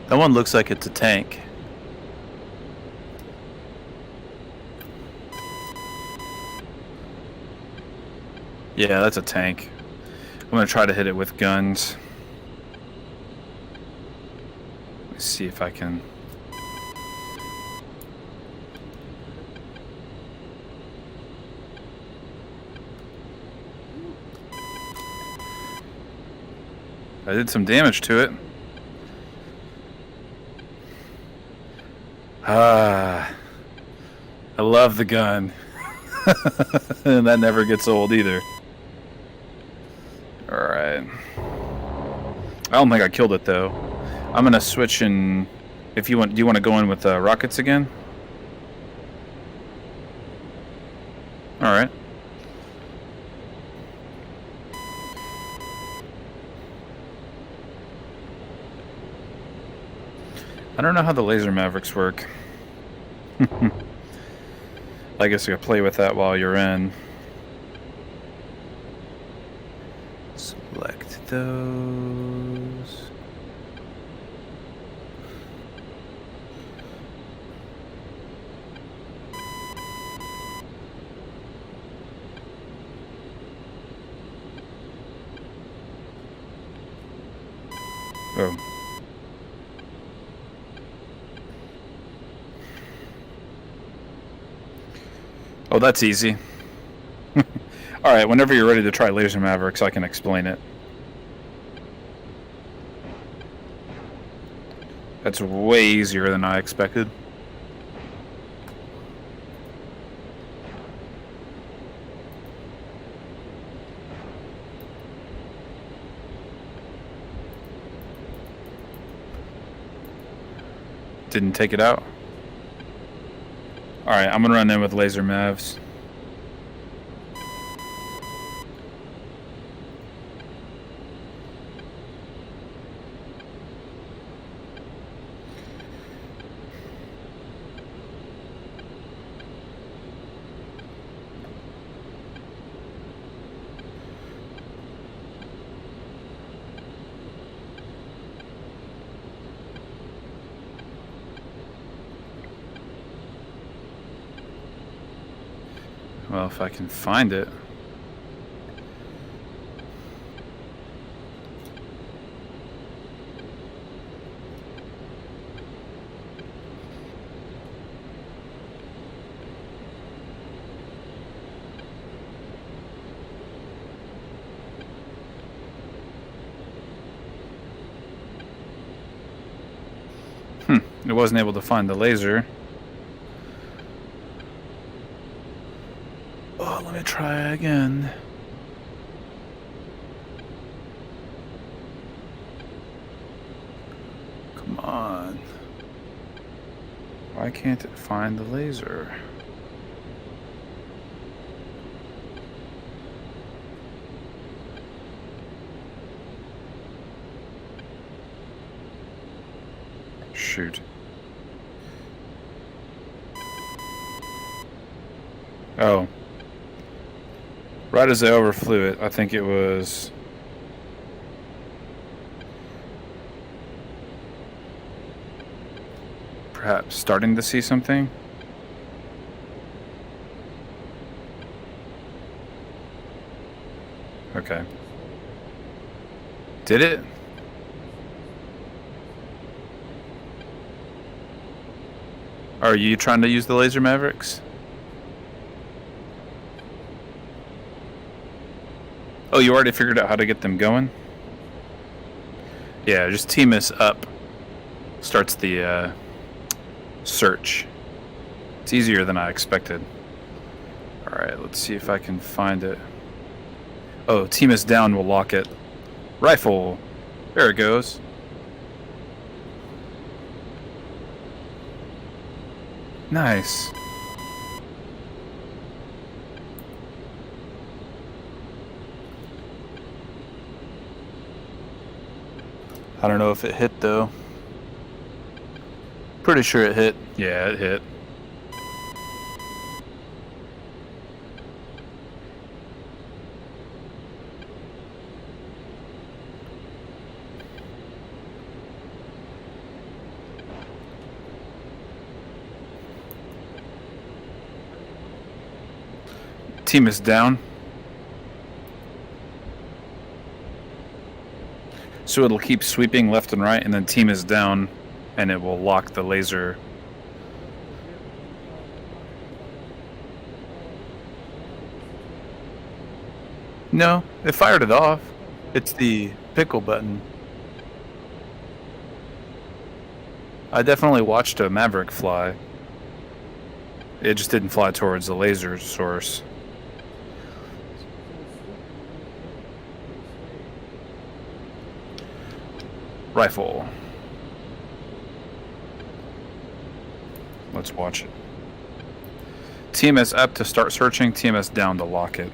[SPEAKER 1] That one looks like it's a tank. Yeah, that's a tank. I'm gonna try to hit it with guns. Let's see if I can. I did some damage to it. Ah, I love the gun. And that never gets old either. Alright. I don't think I killed it though. I'm gonna switch in. If you want, do you want to go in with rockets again? Alright. I don't know how the laser mavericks work. I guess you can play with that while you're in. Select those. Oh. Oh, that's easy. Alright, whenever you're ready to try Laser Mavericks, I can explain it. That's way easier than I expected. Didn't take it out? Alright, I'm gonna run in with laser mavs. Well, if I can find it. It wasn't able to find the laser. Oh, let me try again. Come on. Why can't it find the laser? Shoot. Oh. Right as I overflew it, I think it was... perhaps starting to see something? Okay. Did it? Are you trying to use the laser Mavericks? Oh, you already figured out how to get them going? Yeah, just team us up. Starts the search. It's easier than I expected. Alright, let's see if I can find it. Oh, team us down will lock it. Rifle. There it goes. Nice. I don't know if it hit though. Pretty sure it hit. Yeah, it hit. Team is down. So it'll keep sweeping left and right, and then team is down, and it will lock the laser. No, it fired it off. It's the pickle button. I definitely watched a Maverick fly. It just didn't fly towards the laser source. Rifle. Let's watch it. TMS up to start searching, TMS down to lock it.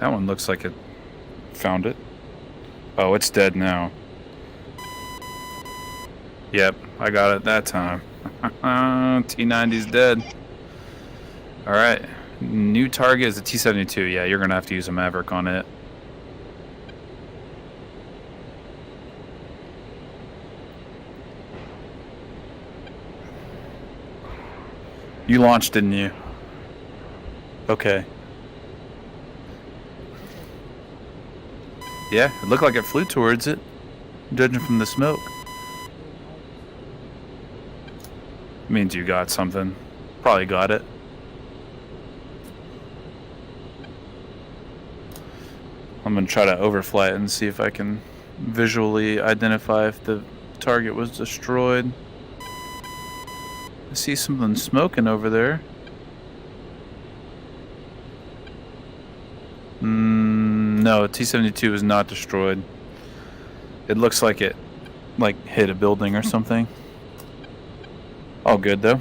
[SPEAKER 1] That one looks like it found it. Oh, it's dead now. Yep, I got it that time. T90's dead. Alright, new target is a T72. Yeah, you're gonna have to use a Maverick on it. You launched, didn't you? Okay. Yeah, it looked like it flew towards it, judging from the smoke. Means you got something. Probably got it. I'm gonna try to overfly it and see if I can visually identify if the target was destroyed. I see something smoking over there. No, T-72 is not destroyed. It looks like it hit a building or something. All good though.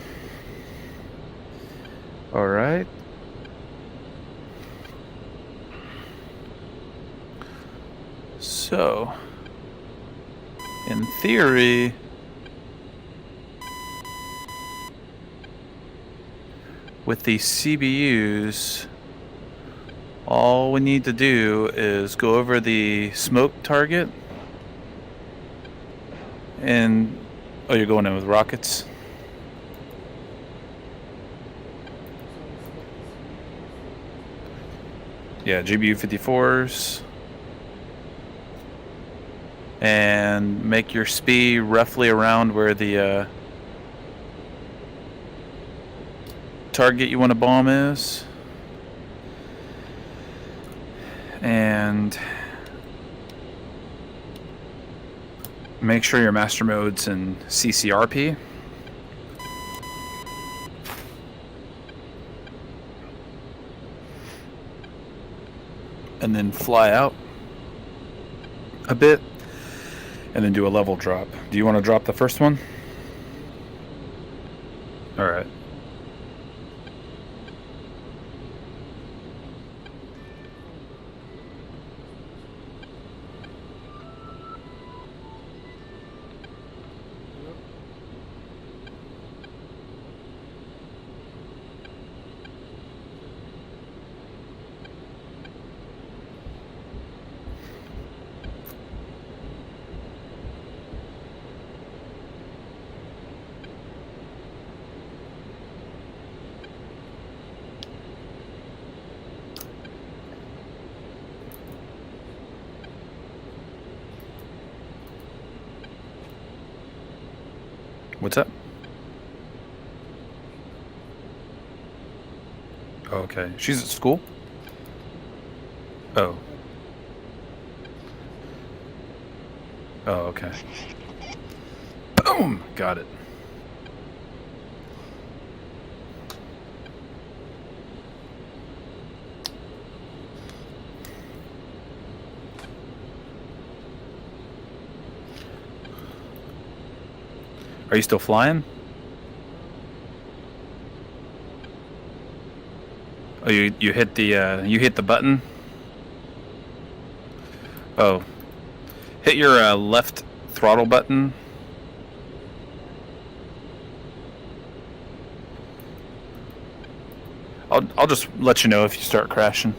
[SPEAKER 1] All right. So, in theory, with the CBUs, all we need to do is go over the smoke target and... oh, you're going in with rockets? Yeah, GBU 54s. And make your SPI roughly around where the target you want to bomb is. And make sure your master mode's in CCRP. And then fly out a bit. And then do a level drop. Do you want to drop the first one? Alright. What's up? Oh, okay. She's at school? Oh. Oh, okay. Boom! Got it. Are you still flying? Oh, you hit the button? Oh. Hit your left throttle button. I'll just let you know if you start crashing.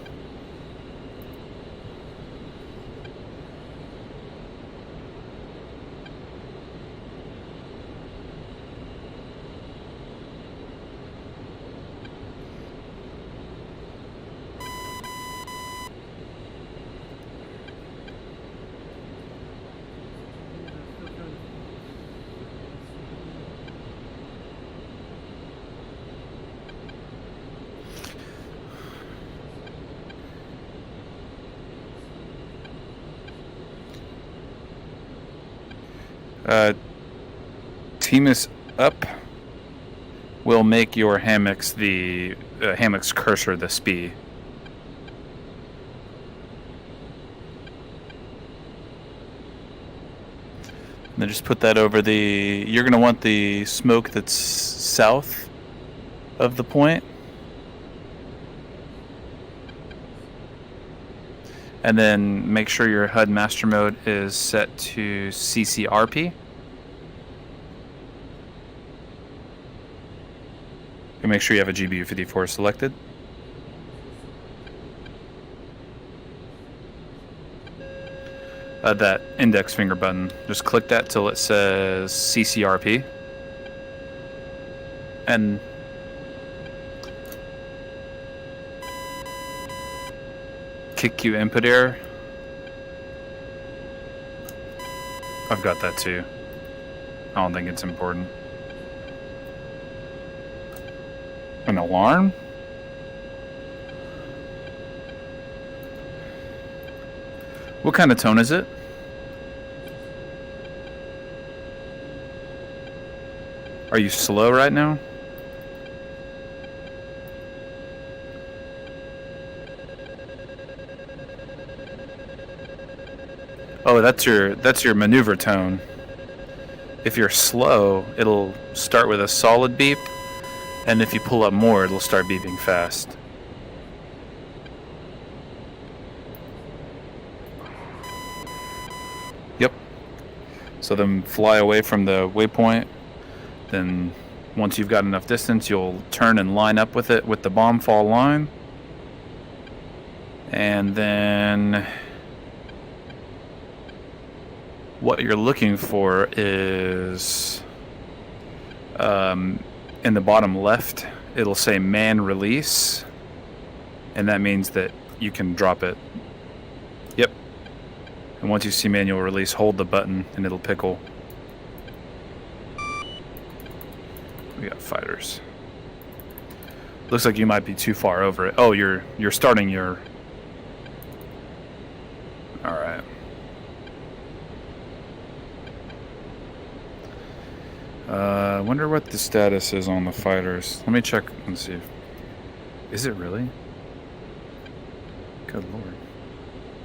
[SPEAKER 1] Team is up. Will make your hammocks the hammock's cursor the SPI. And then just put that over the. You're gonna want the smoke that's south of the point. And then make sure your HUD master mode is set to CCRP. And make sure you have a GBU 54 selected. That index finger button. Just click that till it says CCRP. And kick Q input error. I've got that too. I don't think it's important. An alarm? What kind of tone is it? Are you slow right now? Oh, that's your maneuver tone. If you're slow, it'll start with a solid beep, and if you pull up more, it'll start beeping fast. Yep. So then fly away from the waypoint. Then once you've got enough distance, you'll turn and line up with it with the bomb fall line. And then what you're looking for is in the bottom left, it'll say man release. And that means that you can drop it. Yep. And once you see manual release, hold the button and it'll pickle. We got fighters. Looks like you might be too far over it. Oh, you're starting your... Alright. I wonder what the status is on the fighters. Let me check and see. Is it really? Good lord.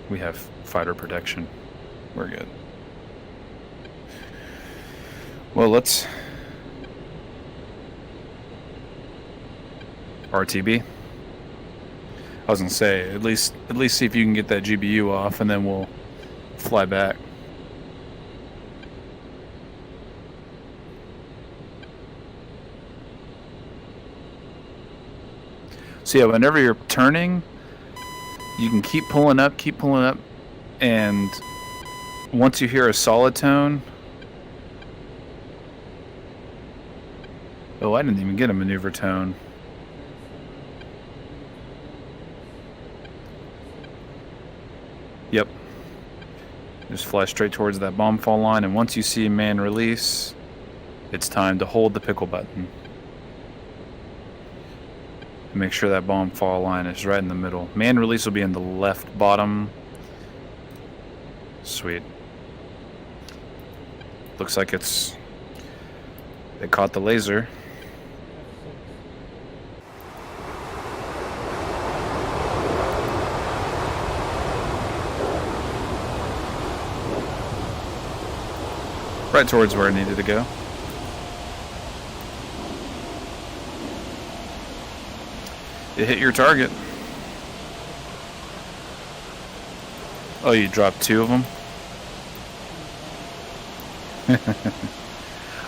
[SPEAKER 1] We have fighter protection. We're good. Well, let's... RTB? I was gonna say, at least see if you can get that GBU off, and then we'll fly back. So yeah, whenever you're turning, you can keep pulling up, and once you hear a solid tone... Oh, I didn't even get a maneuver tone. Yep. Just fly straight towards that bomb fall line, and once you see man release, it's time to hold the pickle button. Make sure that bomb fall line is right in the middle. Man release will be in the left bottom. Sweet. Looks like it caught the laser. Right towards where it needed to go. You hit your target. Oh, you dropped 2 of them?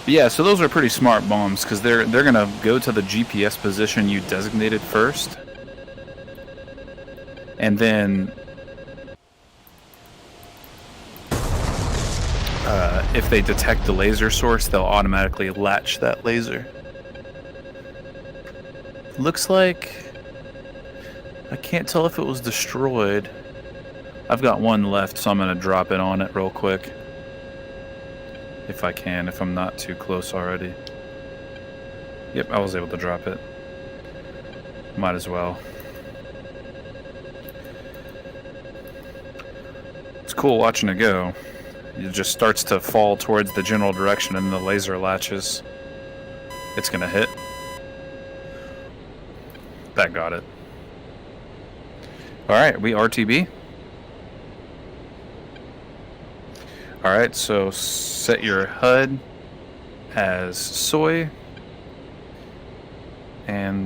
[SPEAKER 1] Yeah, so those are pretty smart bombs, because they're gonna go to the GPS position you designated first. And then if they detect the laser source, they'll automatically latch that laser. Looks like... I can't tell if it was destroyed. I've got one left, so I'm going to drop it on it real quick. If I can, if I'm not too close already. Yep, I was able to drop it. Might as well. It's cool watching it go. It just starts to fall towards the general direction and the laser latches. It's gonna hit. That got it. Alright, we RTB. Alright, so set your HUD as soy. And